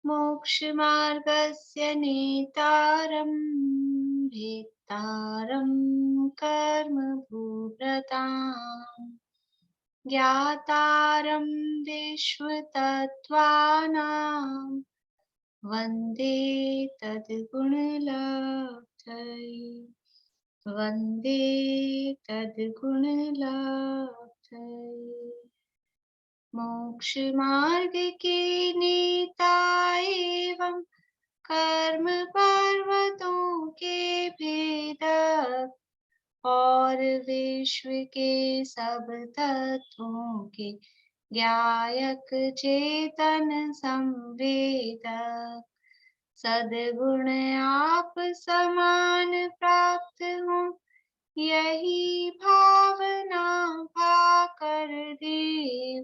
मोक्षमार्गस्य नेतारं भेत्तारं कर्मभूभृताम् ज्ञातारं विश्वतत्त्वानां वन्दे तद्गुणलब्धये वन्दे तद्गुणलब्धये। मोक्षमार्ग के नेता एवं कर्म पर्वतों के भेदक और विश्व के सब तत्वों के ज्ञायक चेतन संवेदक सद्गुण आप समान प्राप्त हो यही भावना भाकर देव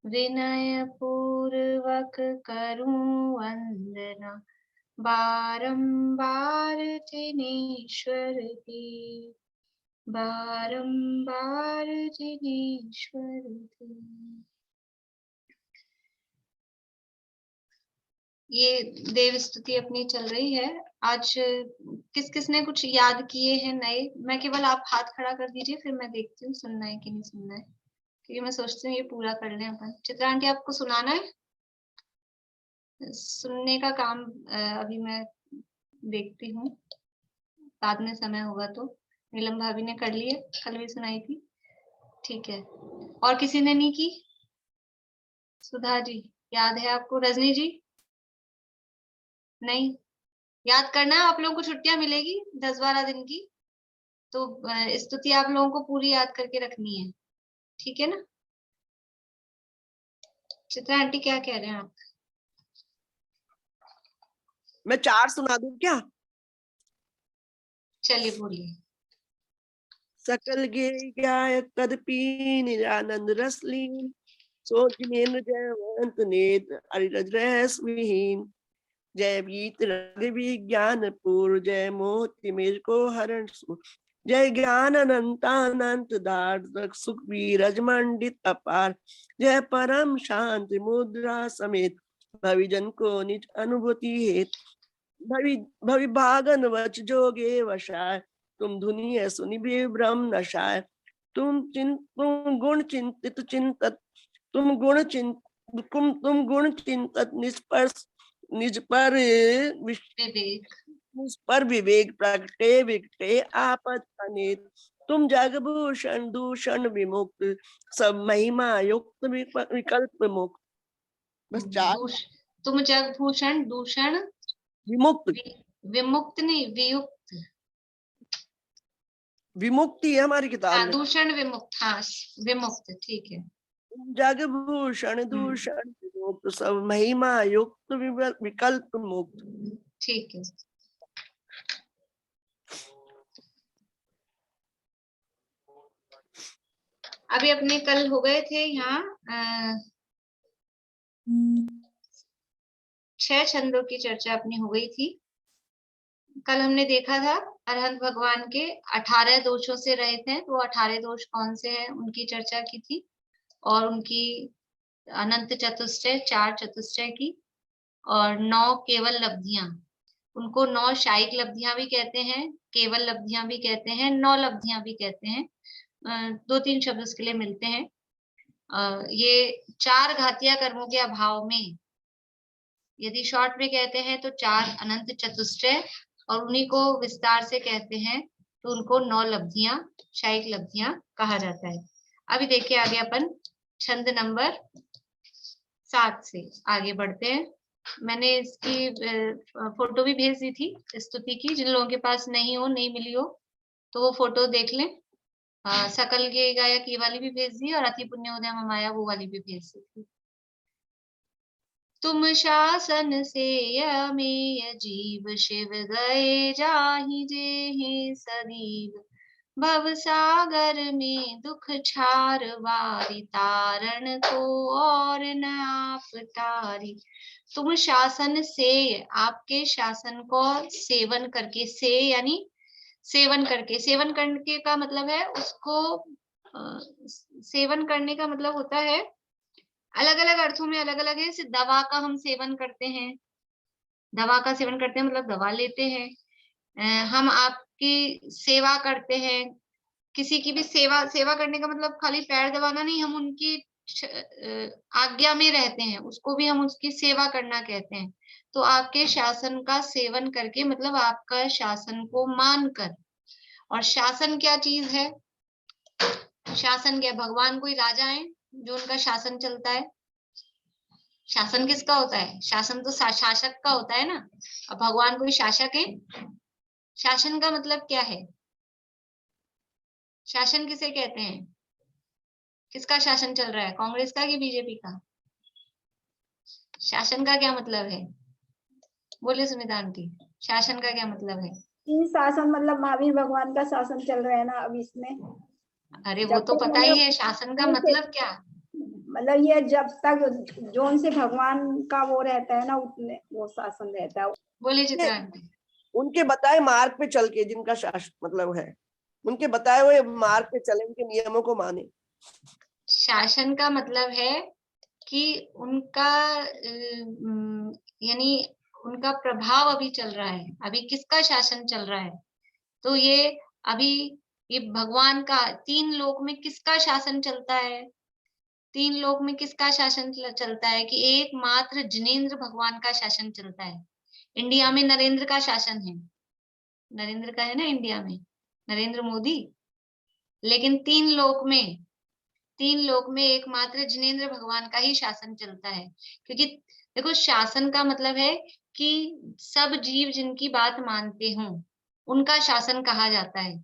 विनय पूर्वक करूं वंदना बारंबार जिनेश्वर देव बारंबार जिनेश्वर देव। ये देव स्तुति अपनी चल रही है। आज किस किसने कुछ याद किए हैं नए? मैं केवल आप हाथ खड़ा कर दीजिए, फिर मैं देखती हूँ सुनना है कि नहीं सुनना है, क्योंकि मैं सोचती हूँ ये पूरा कर लें अपन। चित्रा आंटी, आपको सुनाना है? सुनने का काम अभी मैं देखती हूँ, बाद में समय होगा तो। नीलम भाभी ने कर लिया, कल भी सुनाई थी, ठीक है। और किसी ने नहीं की? सुधा जी याद है आपको? रजनी जी नहीं? याद करना है, आप लोगों को छुट्टियां मिलेगी 10-12 दिन की, तो स्तुति आप लोगों को पूरी याद करके रखनी है, ठीक है ना? चित्रा आंटी क्या कह रहे हैं आप? मैं 4 सुना दूं क्या? चलिए बोलिए। सकल गे गाय कदपि निरानंद रसलीन सो जिनेन्द्र जयवंत नेत्र अरिरज रस विहीन जय गीत रग विज्ञान पूर जय मोति मेर को हरण जय ज्ञान अनंतानंत दार्थ सुख बीरज मंडित अपार जय परम शांति मुद्रा समेत भविजन को निज अनुभूति हेत भवि भागन वच जोगे वशाय तुम धुनी है सुनि भी ब्रह्म नशाय तुम गुण चिंतित चिंतत तुम गुण चिंतत निष्पर्श निज पर विवेक मुझ पर विवेक प्रगटे विकटे आपद अनेत तुम जगभूषण दूषण विमुक्त सब महिमा युक्त विकल्प मुक्त। बस 4। तुम जगभूषण दूषण विमुक्त विमुक्त नहीं वियुक्त, विमुक्ति है हमारी किताब में। दूषण विमुक्त, हाँ विमुक्त, ठीक है। जगभूषण दूषण विमुक्त सब महिमा युक्त विकल्प मुक्त, ठीक है। अभी अपने कल हो गए थे यहाँ 6 छंदों की चर्चा अपनी हो गई थी। कल हमने देखा था अरहंत भगवान के 18 दोषों से रहित हैं, तो 18 दोष कौन से हैं उनकी चर्चा की थी, और उनकी अनंत चतुष्टय 4 चतुष्टय की, और 9 केवल लब्धियां, उनको 9 शायिक लब्धियां भी कहते हैं, केवल लब्धियां भी कहते हैं, 9 लब्धियां भी कहते हैं। 2-3 शब्द उसके लिए मिलते हैं। ये 4 घातिया कर्मों के अभाव में, यदि शॉर्ट में कहते हैं तो 4 अनंत चतुष्टय, और उन्हीं को विस्तार से कहते हैं तो उनको 9 लब्धियां, शायिक लब्धियां कहा जाता है। अभी देखिए आगे अपन छंद नंबर 7 से आगे बढ़ते हैं। मैंने इसकी फोटो भी भेज दी थी स्तुति की, जिन लोगों के पास नहीं हो, नहीं मिली हो, तो वो फोटो देख लें। सकल के गायक ये वाली भी भेज दी, और अति पुण्योदय ममाया वो वाली भी भेज दी थी। तुम शासन से अमेय जीव शिव गए जाहि जेहि सदीव भव सागर में दुख छार वारी तारण को और न आप तारी। तुम शासन से, आपके शासन को सेवन करके, से यानी सेवन करके, सेवन करने का मतलब है उसको सेवन करने का मतलब होता है, अलग अलग अर्थों में अलग अलग है। जैसे दवा का हम सेवन करते हैं, दवा का सेवन करते हैं मतलब दवा लेते हैं। हम आपकी सेवा करते हैं, किसी की भी सेवा करने का मतलब खाली पैर दबाना नहीं, हम उनकी आज्ञा में रहते हैं, उसको भी हम उसकी सेवा करना कहते हैं। तो आपके शासन का सेवन करके मतलब आपका शासन को मानकर। और शासन क्या चीज है? शासन क्या? भगवान कोई राजा है जो उनका शासन चलता है? शासन किसका होता है? शासन तो शासक का होता है ना। अब भगवान कोई शासक है? शासन का मतलब क्या है? शासन किसे कहते हैं? किसका शासन चल रहा है? कांग्रेस का कि बीजेपी का? शासन का क्या मतलब है? बोले सुनीता आंटी, शासन का क्या मतलब है? ये शासन मतलब महावीर भगवान का शासन चल रहा है ना अब इसमें। अरे वो जब तो तक पता ही है, शासन का मतलब क्या? मतलब ये जब तक जोन से भगवान का वो रहता है ना उतने वो शासन रहता है। बोले चित्रा आंटी। उनके बताए मार्ग पे चल के जिनका शासन मतलब है, उनके बताए हुए मार्ग पे चले, उनके नियमों को माने। शासन का मतलब है कि उनका यानी उनका प्रभाव अभी चल रहा है। अभी किसका शासन चल रहा है? तो ये अभी ये भगवान का तीन लोक में किसका शासन चलता है? तीन लोक में किसका शासन चलता है? कि एकमात्र जिनेंद्र भगवान का शासन चलता है। इंडिया में नरेंद्र का शासन है, नरेंद्र का है ना इंडिया में, नरेंद्र मोदी। लेकिन तीन लोक में एकमात्र जिनेंद्र भगवान का ही शासन चलता है। क्योंकि देखो शासन का मतलब है कि सब जीव जिनकी बात मानते हों उनका शासन कहा जाता है।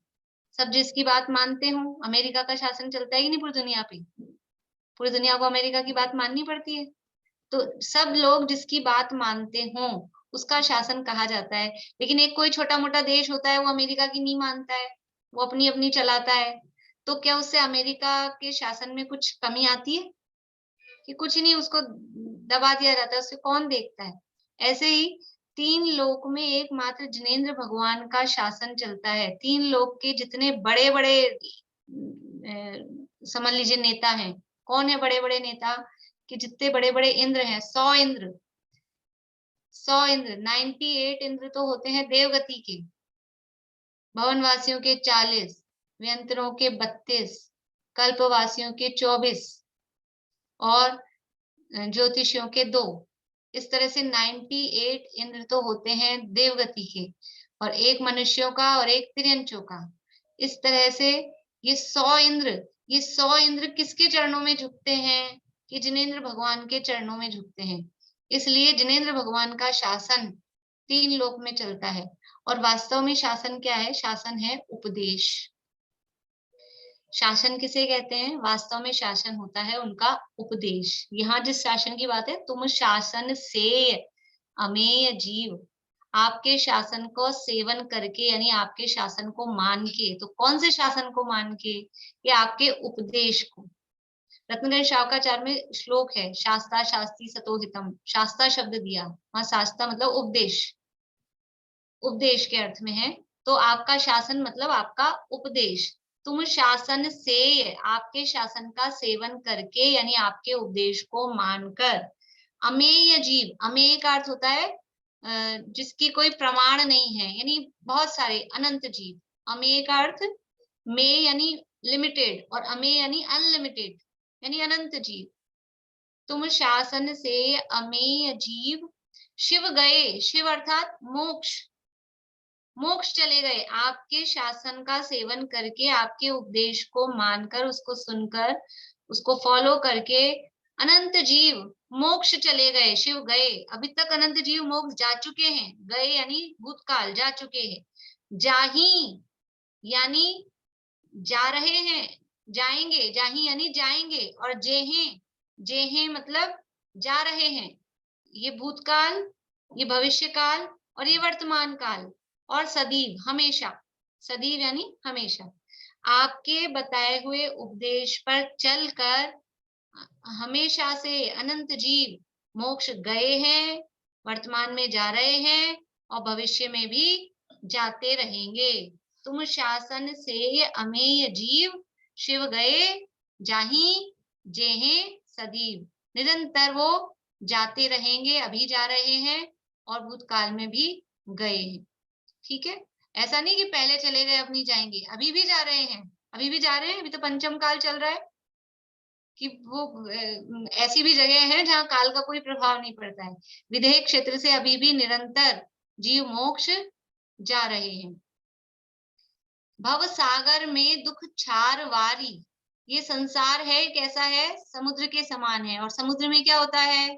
सब जिसकी बात मानते हों, अमेरिका का शासन चलता है कि नहीं पूरी दुनिया पे? पूरी दुनिया को अमेरिका की बात माननी पड़ती है। तो सब लोग जिसकी बात मानते हों उसका शासन कहा जाता है। लेकिन एक कोई छोटा मोटा देश होता है वो अमेरिका की नहीं मानता है, वो अपनी अपनी चलाता है, तो क्या उससे अमेरिका के शासन में कुछ कमी आती है? कि कुछ नहीं, उसको दबा दिया जाता है, उससे कौन देखता है? ऐसे ही तीन लोक में एकमात्र जिनेंद्र भगवान का शासन चलता है। तीन लोक के जितने बड़े बड़े समझ लीजिए नेता हैं, कौन है बड़े बड़े नेता? कि जितने बड़े बड़े इंद्र हैं, 100 इंद्र, 98 इंद्र तो होते हैं देवगति के, भवनवासियों के 40, व्यंतरों के 32, कल्पवासियों के 24 और ज्योतिषियों के 2। इस तरह से 98 इंद्र तो होते हैं देवगति के, और एक मनुष्यों का और एक तिर्यंचों का। इस तरह से ये 100 इंद्र किसके चरणों में झुकते हैं? कि जिनेंद्र भगवान के चरणों में झुकते हैं। इसलिए जिनेंद्र भगवान का शासन तीन लोक में चलता है। और वास्तव में शासन क्या है? शासन है उपदेश। शासन किसे कहते हैं? वास्तव में शासन होता है उनका उपदेश। यहाँ जिस शासन की बात है, तुम शासन से अमेय जीव, आपके शासन को सेवन करके यानी आपके शासन को मान के। तो कौन से शासन को मान के? ये आपके उपदेश को। रत्नगंज शावकाचार्य में श्लोक है, शास्ता शास्त्री सतोहितम। शास्ता शब्द दिया, वहां शास्ता मतलब उपदेश, उपदेश के अर्थ में है। तो आपका शासन मतलब आपका उपदेश। तुम शासन से, आपके शासन का सेवन करके यानी आपके उपदेश को मानकर, अमेय जीव, अमेय का अर्थ होता है जिसकी कोई प्रमाण नहीं है, यानी बहुत सारे अनंत जीव। अमेय का अर्थ में यानी लिमिटेड, और अमेय यानी अनलिमिटेड, यानी अनंत जीव। तुम शासन से अमेय जीव शिव गए, शिव अर्थात मोक्ष, मोक्ष चले गए। आपके शासन का सेवन करके, आपके उपदेश को मानकर, उसको सुनकर, उसको फॉलो करके अनंत जीव मोक्ष चले गए, शिव गए। अभी तक अनंत जीव मोक्ष जा चुके हैं, गए यानी भूतकाल, जा चुके हैं। जाही यानी जा रहे हैं, जाएंगे, जाही यानी जाएंगे, और जेहे, जेहे मतलब जा रहे हैं। ये भूतकाल, ये भविष्य काल और ये वर्तमान काल, और सदैव हमेशा, सदैव यानी हमेशा। आपके बताए हुए उपदेश पर चलकर हमेशा से अनंत जीव मोक्ष गए हैं, वर्तमान में जा रहे हैं और भविष्य में भी जाते रहेंगे। तुम शासन से अमेय जीव शिव गए, जाही जेहे सदैव, निरंतर वो जाते रहेंगे, अभी जा रहे हैं और भूतकाल में भी गए हैं। ठीक है, ऐसा नहीं कि पहले चले गए अब नहीं जाएंगे, अभी भी जा रहे हैं, अभी भी जा रहे हैं, अभी तो पंचम काल चल रहा है कि वो ऐसी भी जगह है जहाँ काल का कोई प्रभाव नहीं पड़ता है। विदेह क्षेत्र से अभी भी निरंतर जीव मोक्ष जा रहे हैं। भव सागर में दुख छार वारी, ये संसार है कैसा है, समुद्र के समान है। और समुद्र में क्या होता है,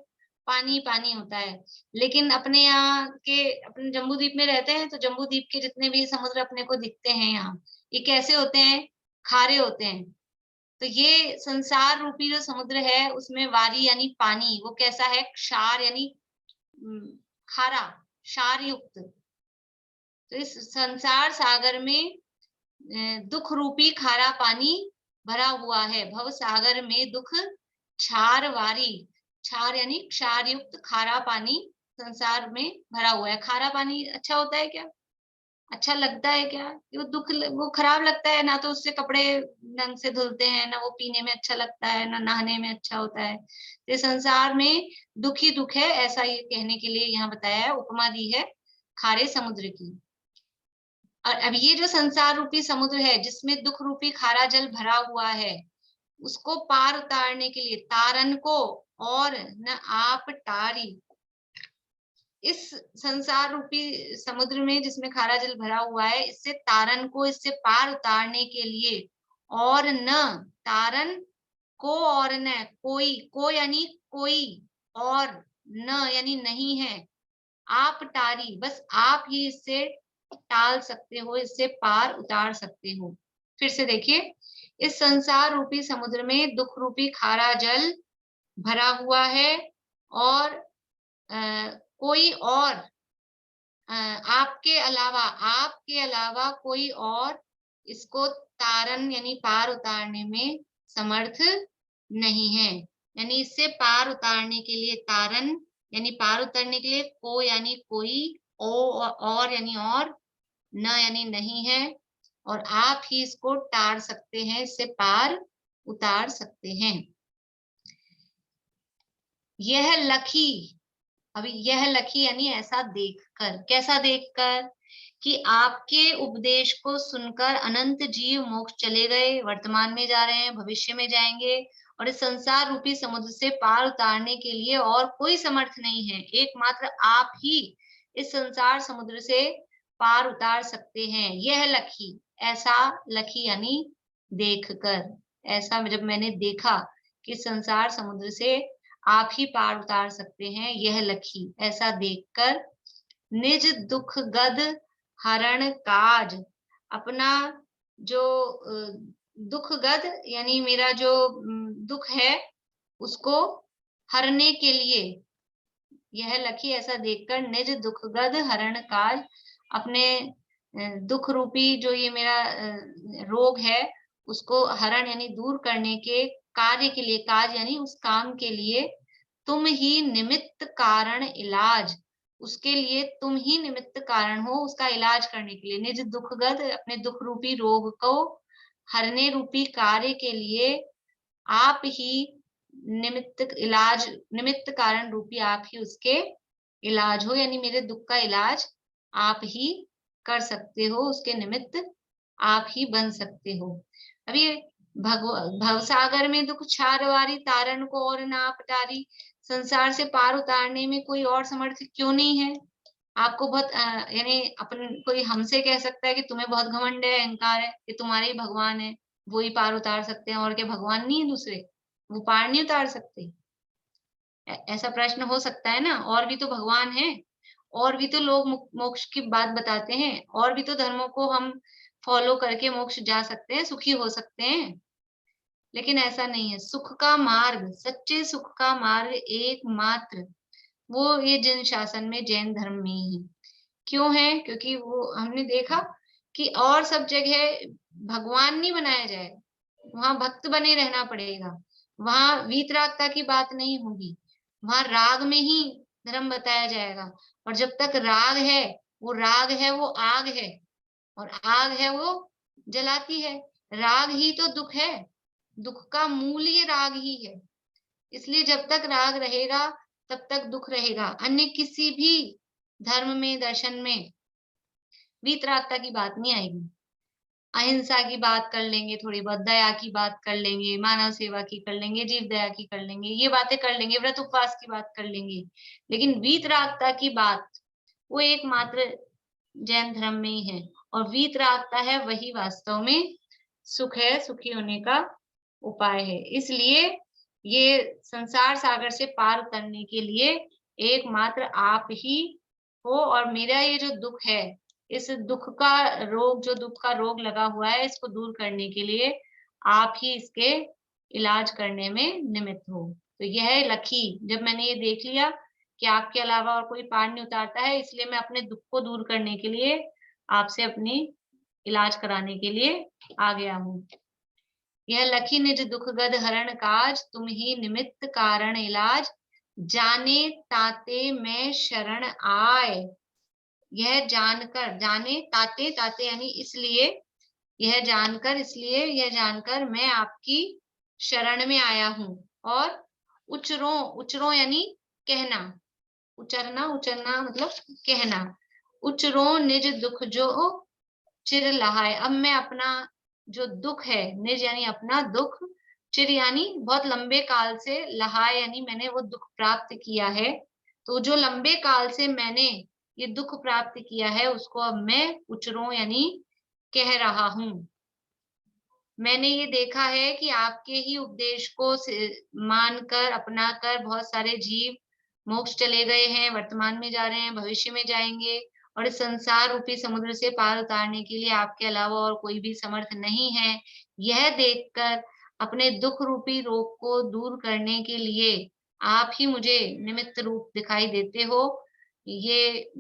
पानी पानी होता है। लेकिन अपने यहाँ के, अपने जम्बू द्वीप में रहते हैं तो जम्बू द्वीप के जितने भी समुद्र अपने को दिखते हैं यहाँ, ये कैसे होते हैं, खारे होते हैं। तो ये संसार रूपी जो समुद्र है उसमें वारी यानी पानी, वो कैसा है, क्षार यानी खारा, क्षार युक्त। तो इस संसार सागर में दुख रूपी खारा पानी भरा हुआ है। भव सागर में दुख क्षार वारी, क्षार यानी क्षार युक्त खारा पानी संसार में भरा हुआ है। खारा पानी अच्छा होता है क्या, अच्छा लगता है क्या, वो दुख, वो खराब लगता है ना, तो उससे कपड़े ढंग से धुलते हैं ना, वो पीने में अच्छा लगता है ना, नहाने में अच्छा होता है। तो संसार में दुख ही दुख है, ऐसा ये कहने के लिए यहाँ बताया है, उपमा दी है खारे समुद्र की। और अब ये जो संसार रूपी समुद्र है जिसमें दुख रूपी खारा जल भरा हुआ है, उसको पार उतारने के लिए तारन को और न आप टारी, इस संसार रूपी समुद्र में जिसमें खारा जल भरा हुआ है, इससे तारन को, इससे पार उतारने के लिए, और न तारन को और न कोई, को यानी कोई, और न यानी नहीं है, आप टारी, बस आप ही इससे टाल सकते हो, इससे पार उतार सकते हो। फिर से देखिए, इस संसार रूपी समुद्र में दुख रूपी खारा जल भरा हुआ है, और कोई और आपके अलावा कोई और इसको तारन यानी पार उतारने में समर्थ नहीं है। यानी इससे पार उतारने के लिए तारन यानी पार उतरने के लिए को यानी कोई, और यानी और, न यानी नहीं है, और आप ही इसको टार सकते हैं, इससे पार उतार सकते हैं। यह लखी, अभी यह लखी यानी ऐसा देखकर, कैसा देखकर, कि आपके उपदेश को सुनकर अनंत जीव मोक्ष चले गए, वर्तमान में जा रहे हैं, भविष्य में जाएंगे, और इस संसार रूपी समुद्र से पार उतारने के लिए और कोई समर्थ नहीं है, एकमात्र आप ही इस संसार समुद्र से पार उतार सकते हैं। यह लखी, ऐसा लखी यानी देखकर, ऐसा जब मैंने देखा कि संसार समुद्र से आप ही पार उतार सकते हैं, यह लखी, ऐसा देखकर निज दुख गद हरण काज, अपना जो दुख गद यानी मेरा जो दुख है उसको हरने के लिए, यह लखी ऐसा देखकर निज दुख गद हरण काज, अपने दुख रूपी जो ये मेरा रोग है उसको हरण यानी दूर करने के कार्य के लिए, काज यानी उस काम के लिए, तुम ही निमित्त कारण इलाज, उसके लिए तुम ही निमित्त कारण हो, उसका इलाज करने के लिए। निज दुखगद, अपने दुख रूपी रोग को हरने रूपी कार्य के लिए आप ही निमित्त कारण रूपी आप ही उसके इलाज हो, यानी मेरे दुख का इलाज आप ही कर सकते हो, उसके निमित्त आप ही बन सकते हो। अभी भवसागर में दुख छारवारी, तारण को और ना पटारी, संसार से पार उतारने में कोई और समर्थ क्यों नहीं है। आपको बहुत यानी अपन कोई हमसे कह सकता है कि तुम्हें बहुत घमंड है, अहंकार है, कि तुम्हारे ही भगवान है, वो ही पार उतार सकते हैं, और क्या भगवान नहीं है दूसरे, वो पार नहीं उतार सकते। ऐसा प्रश्न हो सकता है ना, और भी तो भगवान है, और भी तो लोग मोक्ष की बात बताते हैं, और भी तो धर्मों को हम फॉलो करके मोक्ष जा सकते हैं, सुखी हो सकते हैं। लेकिन ऐसा नहीं है, सुख का मार्ग, सच्चे सुख का मार्ग एकमात्र वो ये जैन शासन में, जैन धर्म में ही। क्यों है, क्योंकि वो हमने देखा कि और सब जगह भगवान नहीं बनाया जाए, वहां भक्त बने रहना पड़ेगा, वहां वीतरागता की बात नहीं होगी, वहां राग में ही धर्म बताया जाएगा। और जब तक राग है, वो राग है, वो आग है, और आग है वो जलाती है। राग ही तो दुख है, दुख का मूल ये राग ही है। इसलिए जब तक राग रहेगा तब तक दुख रहेगा। अन्य किसी भी धर्म में, दर्शन में वीतरागता की बात नहीं आएगी। अहिंसा की बात कर लेंगे, थोड़ी बहुत दया की बात कर लेंगे, मानव सेवा की कर लेंगे, जीव दया की कर लेंगे, ये बातें कर लेंगे, व्रत उपवास की बात कर लेंगे, लेकिन वीतरागता की बात वो एकमात्र जैन धर्म में ही है। और वीतरागता है वही वास्तव में सुख है, सुखी होने का उपाय है। इसलिए ये संसार सागर से पार उतरने के लिए एकमात्र आप ही हो। और मेरा ये जो दुख है, इस दुख का रोग, जो दुख का रोग लगा हुआ है, इसको दूर करने के लिए आप ही इसके इलाज करने में निमित्त हो। तो यह लखी, जब मैंने ये देख लिया कि आपके अलावा और कोई पार नहीं उतारता है, इसलिए मैं अपने दुख को दूर करने के लिए आपसे अपनी इलाज कराने के लिए आ गया हूँ। यह लखी निज दुख गद हरण काज, तुम ही निमित्त कारण इलाज, जाने ताते मैं शरण आए। यह जानकर, जाने ताते, ताते यानी इसलिए, यह जानकर, इसलिए यह जानकर मैं आपकी शरण में आया हूँ। और उचरों, उचरों यानी कहना, उचरना, उचरना मतलब कहना, उचरों निज दुख जो चिर लहाए। अब मैं अपना जो दुख है, निज यानी अपना दुख, चिर यानी बहुत लंबे काल से, लहाए यानी मैंने वो दुख प्राप्त किया है। तो जो लंबे काल से मैंने ये दुख प्राप्त किया है, उसको अब मैं उचरों यानी कह रहा हूँ। मैंने ये देखा है कि आपके ही उपदेश को मानकर, अपनाकर बहुत सारे जीव मोक्ष चले गए हैं, वर्तमान में जा रहे हैं, भविष्य में जाएंगे। और इस संसार रूपी समुद्र से पार उतारने के लिए आपके अलावा और कोई भी समर्थ नहीं है। यह देखकर अपने दुख रूपी रोग को दूर करने के लिए आप ही मुझे निमित्त रूप दिखाई देते हो। ये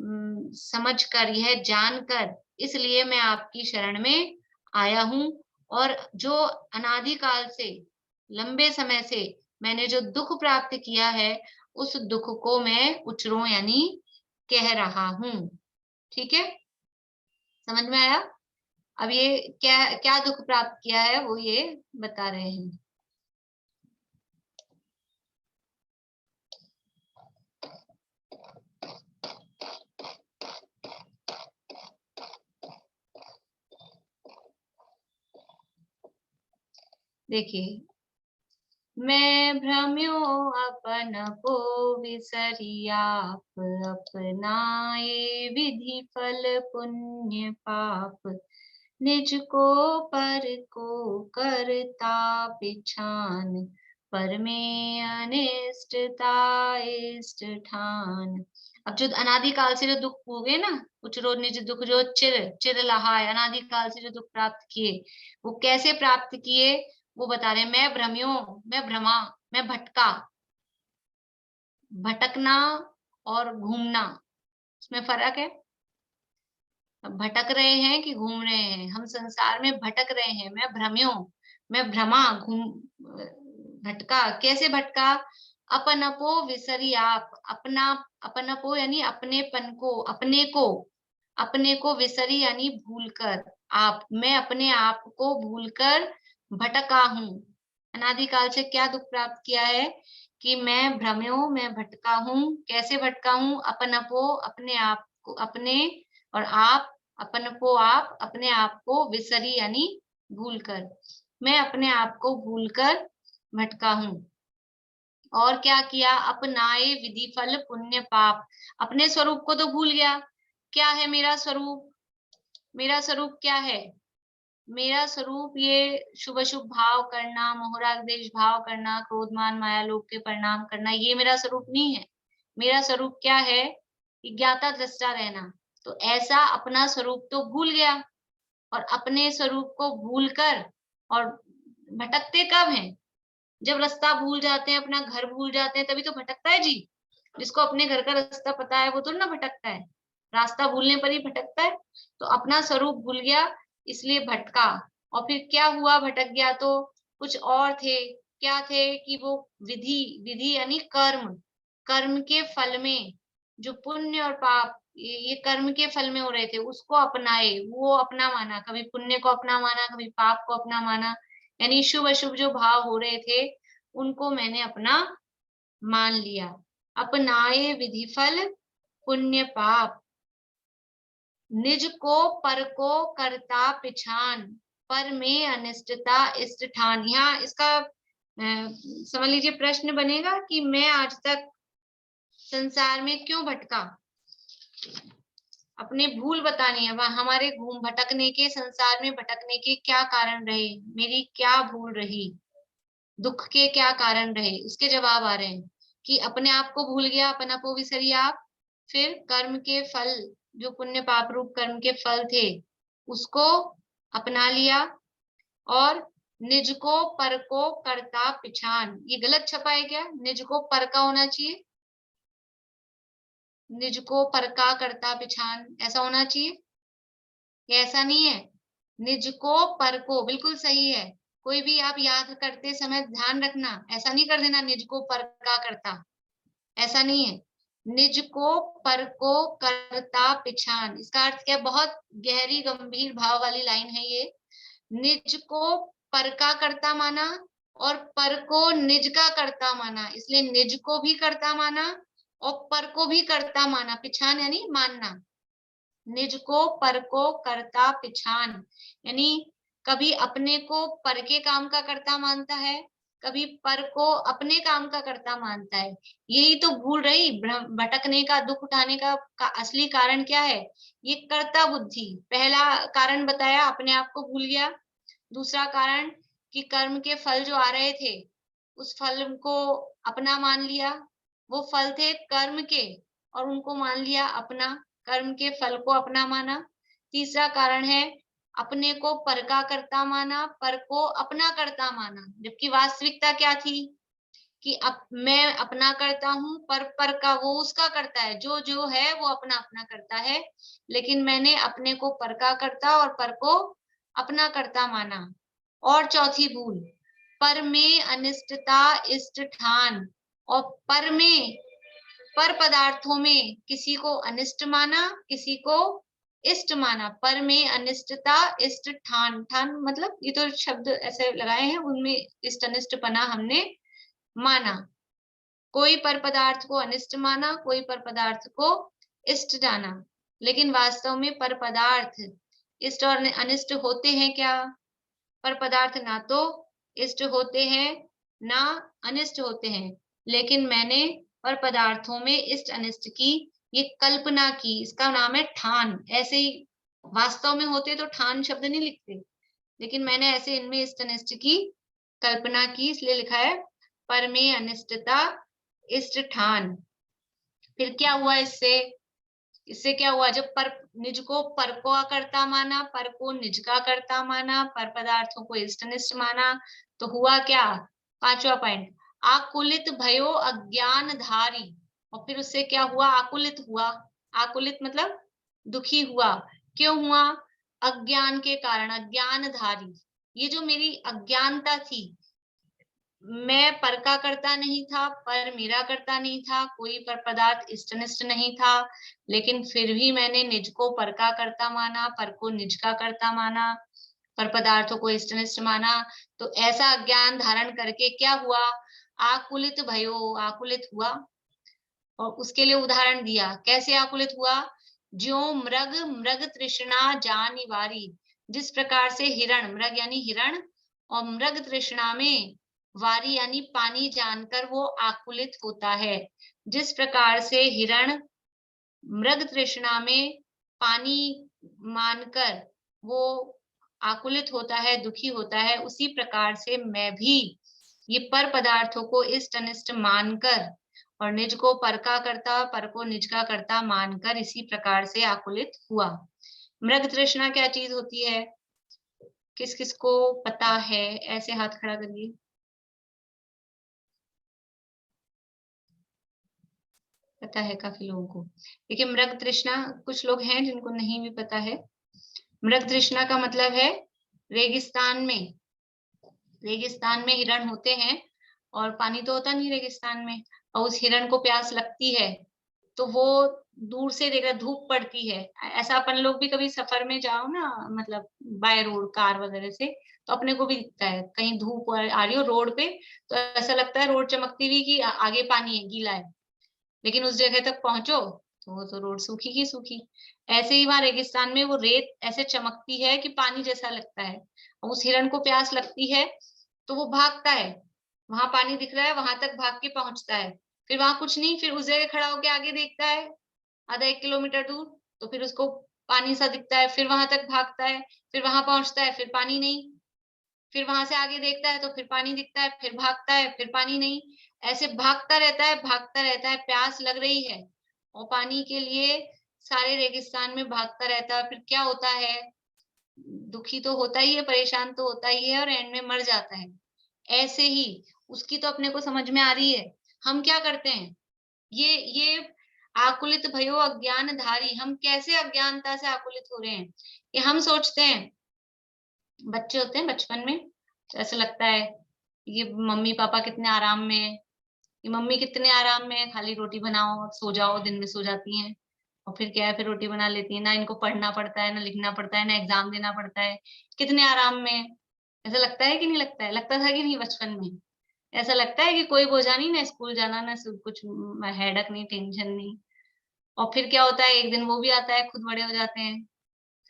समझकर, यह जानकर, इसलिए मैं आपकी शरण में आया हूँ। और जो अनादिकाल से, लंबे समय से मैंने जो दुख प्राप्त किया है, उस दुख को मैं उचरों यानी कह रहा हूँ। ठीक है, समझ में आया? अब ये क्या क्या दुख प्राप्त किया है वो ये बता रहे हैं। देखिए, मैं भ्रम्यो अपन को विसरी आप, अपनाए विधि फल पुण्य पाप, निज को पर को करता पिछान, पर में अनिष्टता इष्ट ठान। अब जो अनादिकाल से जो दुख हो गए ना, कुछ रोज निज दुख जो चिर चिर लहाए, अनादिकाल से जो दुख प्राप्त किए, वो कैसे प्राप्त किए वो बता रहे हैं। मैं भ्रम्यो, मैं भ्रमा, मैं भटका। भटकना और घूमना, उसमें फर्क है। भटक रहे हैं कि घूम रहे हैं, हम संसार में भटक रहे हैं। मैं भ्रम्यो, मैं भ्रमा, घूम, भटका। कैसे भटका? अपनपो विसरी आप, अपना, अपनपो यानी अपनेपन को, अपने को विसरी यानी भूलकर आप, मैं अपने आप को भूलकर भटका हूँ। अनादिकाल से क्या दुख प्राप्त किया है कि मैं भ्रम्यो, मैं भटका हूँ। कैसे भटका हूँ? अपनपो, अपने आप को, अपने, और आप, अपन को आप, अपने आप को, विसरी यानी भूलकर, मैं अपने आप को भूलकर भटका हूँ। और क्या किया? अपनाए विधि फल पुण्य पाप, अपने स्वरूप को तो भूल गया। क्या है मेरा स्वरूप? मेरा स्वरूप क्या है? मेरा स्वरूप ये शुभ अशुभ भाव करना, मोहराग देश भाव करना, क्रोधमान माया लोग के प्रणाम करना, ये मेरा स्वरूप नहीं है। मेरा स्वरूप क्या है? ज्ञाता दृष्टा रहना। तो ऐसा अपना स्वरूप तो भूल गया, और अपने स्वरूप को भूलकर, और भटकते कब हैं? जब रास्ता भूल जाते हैं, अपना घर भूल जाते हैं, तभी तो भटकता है जी। जिसको अपने घर का रास्ता पता है वो तो ना भटकता है, रास्ता भूलने पर ही भटकता है। तो अपना स्वरूप भूल गया, इसलिए भटका। और फिर क्या हुआ? भटक गया तो कुछ और थे। क्या थे? कि वो विधि, विधि यानी कर्म, कर्म के फल में जो पुण्य और पाप, ये कर्म के फल में हो रहे थे, उसको अपनाए, वो अपना माना। कभी पुण्य को अपना माना, कभी पाप को अपना माना। यानी शुभ अशुभ जो भाव हो रहे थे, उनको मैंने अपना मान लिया। अपनाए विधि फल पुण्य पाप, निज को पर को करता पिछान, पर में अनिष्टता इष्ट ठान। यहाँ इसका समझ लीजिए प्रश्न बनेगा कि मैं आज तक संसार में क्यों भटका, अपने भूल बतानी है। हमारे घूम भटकने के, संसार में भटकने के क्या कारण रहे, मेरी क्या भूल रही, दुख के क्या कारण रहे, उसके जवाब आ रहे हैं कि अपने आप को भूल गया, अपना को विसरिया आप, फिर कर्म के फल, जो पुण्य पाप रूप कर्म के फल थे उसको अपना लिया, और निज को पर को करता पिछान। ये गलत छपा है क्या? निज को पर का होना चाहिए, निज को पर का करता पिछान ऐसा होना चाहिए, ये ऐसा नहीं है। निज को पर को बिल्कुल सही है। कोई भी आप याद करते समय ध्यान रखना, ऐसा नहीं कर देना निज को पर का करता, ऐसा नहीं है। निज को पर को करता पिछान, इसका अर्थ क्या है? बहुत गहरी गंभीर भाव वाली लाइन है ये। निज को पर का करता माना और पर को निज का करता माना, इसलिए निज को भी करता माना और पर को भी करता माना। पिछान यानी मानना, निज को पर को करता पिछान यानी कभी अपने को पर के काम का करता मानता है, कभी पर को अपने काम का करता मानता है। यही तो भूल रही, भटकने का, दुख उठाने का असली कारण क्या है? ये कर्ता बुद्धि। पहला कारण बताया, अपने आप को भूल गया। दूसरा कारण कि कर्म के फल जो आ रहे थे उस फल को अपना मान लिया, वो फल थे कर्म के और उनको मान लिया अपना, कर्म के फल को अपना माना। तीसरा कारण है अपने को पर का करता माना, पर को अपना करता माना, जबकि वास्तविकता क्या थी कि अब मैं अपना करता हूँ, पर का वो उसका करता है, जो जो है वो अपना अपना करता है, लेकिन मैंने अपने को पर का करता और पर को अपना करता माना। और चौथी भूल, पर में अनिष्टता इष्ट ठान, और पर में, पर पदार्थों में किसी को अनिष्ट माना, किसी को इष्ट माना। पर में अनिष्टता इष्ट ठान, ठान मतलब ये तो शब्द ऐसे लगाए हैं, उनमें इष्ट अनिष्ट पना हमने माना। कोई पर पदार्थ को अनिष्ट माना, कोई पर पदार्थ को इष्ट जाना, लेकिन वास्तव में पर पदार्थ इष्ट और अनिष्ट होते हैं क्या? पर पदार्थ ना तो इष्ट होते हैं ना अनिष्ट होते हैं, लेकिन मैंने पर पदार्थों में इष्ट अनिष्ट की ये कल्पना की, इसका नाम है ठान। ऐसे ही वास्तव में होते तो ठान शब्द नहीं लिखते, लेकिन मैंने ऐसे इनमें इष्ट अनिष्ट की कल्पना की, इसलिए लिखा है पर में अनिष्टता इष्ट ठान। फिर क्या हुआ इससे? इससे क्या हुआ? जब पर निज को पर को करता माना, पर को निज का करता माना, पर पदार्थों को इष्ट अनिष्ट माना, तो हुआ क्या? पांचवा पॉइंट, आकुलित भयो अज्ञान धारी। और फिर उससे क्या हुआ? आकुलित हुआ। आकुलित मतलब दुखी हुआ। क्यों हुआ? अज्ञान के कारण, अज्ञान धारी। ये जो मेरी अज्ञानता थी, मैं पर का करता नहीं था, पर मेरा करता नहीं था, कोई पर पदार्थ इष्टनिष्ट नहीं था, लेकिन फिर भी मैंने निज को पर का करता माना, पर को निज का करता माना, पर पदार्थों को इष्टनिष्ट माना। तो ऐसा ज्ञान धारण करके क्या हुआ? आकुलित भयो, आकुलित हुआ। और उसके लिए उदाहरण दिया, कैसे आकुलित हुआ? ज्यो मृग मृग तृष्णा जानिवारी, जिस प्रकार से हिरण, मृग यानी हिरण, और मृग तृष्णा में वारी यानी पानी जानकर वो आकुलित होता है। जिस प्रकार से हिरण मृग तृष्णा में पानी मानकर वो आकुलित होता है, दुखी होता है, उसी प्रकार से मैं भी ये पर पदार्थों को इष्ट अनिष्ट मानकर और निज को पर का करता, पर को निज का करता मानकर इसी प्रकार से आकुलित हुआ। मृग तृष्णा क्या चीज होती है? किस किस को पता है? ऐसे हाथ खड़ा करिए। पता है काफी लोगों को। देखिए मृग तृष्णा, कुछ लोग हैं जिनको नहीं भी पता है। मृग तृष्णा का मतलब है रेगिस्तान में, रेगिस्तान में हिरण होते हैं और पानी तो होता नहीं रेगिस्तान में, और उस हिरण को प्यास लगती है तो वो दूर से देखा, धूप पड़ती है, ऐसा अपन लोग भी कभी सफर में जाओ ना, मतलब बाय रोड कार वगैरह से, तो अपने को भी दिखता है कहीं धूप आ रही हो रोड पे, तो ऐसा लगता है रोड चमकती हुई कि आगे पानी है, गीला है, लेकिन उस जगह तक पहुंचो तो वो तो रोड सूखी की सूखी। ऐसे ही वहां रेगिस्तान में वो रेत ऐसे चमकती है कि पानी जैसा लगता है। और उस हिरण को प्यास लगती है तो वो भागता है, वहां पानी दिख रहा है, वहां तक भाग के पहुंचता है। फिर वहां कुछ नहीं, फिर उस जगह खड़ा होके आगे देखता है आधा 1 किलोमीटर दूर, तो फिर उसको पानी सा दिखता है, फिर वहां तक भागता है, फिर वहां पहुंचता है, फिर पानी नहीं, फिर वहां से आगे देखता है तो फिर पानी दिखता है, फिर भागता है, फिर पानी नहीं। ऐसे भागता रहता है, प्यास लग रही है और पानी के लिए सारे रेगिस्तान में भागता रहता है। फिर क्या होता है, दुखी तो होता ही है, परेशान तो होता ही है और एंड में मर जाता है। ऐसे ही उसकी तो अपने को समझ में आ रही है। हम क्या करते हैं, ये आकुलित भयो अज्ञानधारी, हम कैसे अज्ञानता से आकुलित हो रहे हैं कि हम सोचते हैं, बच्चे होते हैं बचपन में तो ऐसा लगता है ये मम्मी पापा कितने आराम में है, ये मम्मी कितने आराम में है, खाली रोटी बनाओ सो जाओ, दिन में सो जाती हैं और फिर क्या है, फिर रोटी बना लेती है, ना इनको पढ़ना पड़ता है, ना लिखना पड़ता है, ना एग्जाम देना पड़ता है, कितने आराम में है। ऐसा लगता है कि नहीं लगता है, लगता था कि नहीं बचपन में? ऐसा लगता है कि कोई बोझा नहीं, ना स्कूल जाना, ना सब कुछ, हेडक नहीं, टेंशन नहीं। और फिर क्या होता है, एक दिन वो भी आता है, खुद बड़े हो जाते हैं,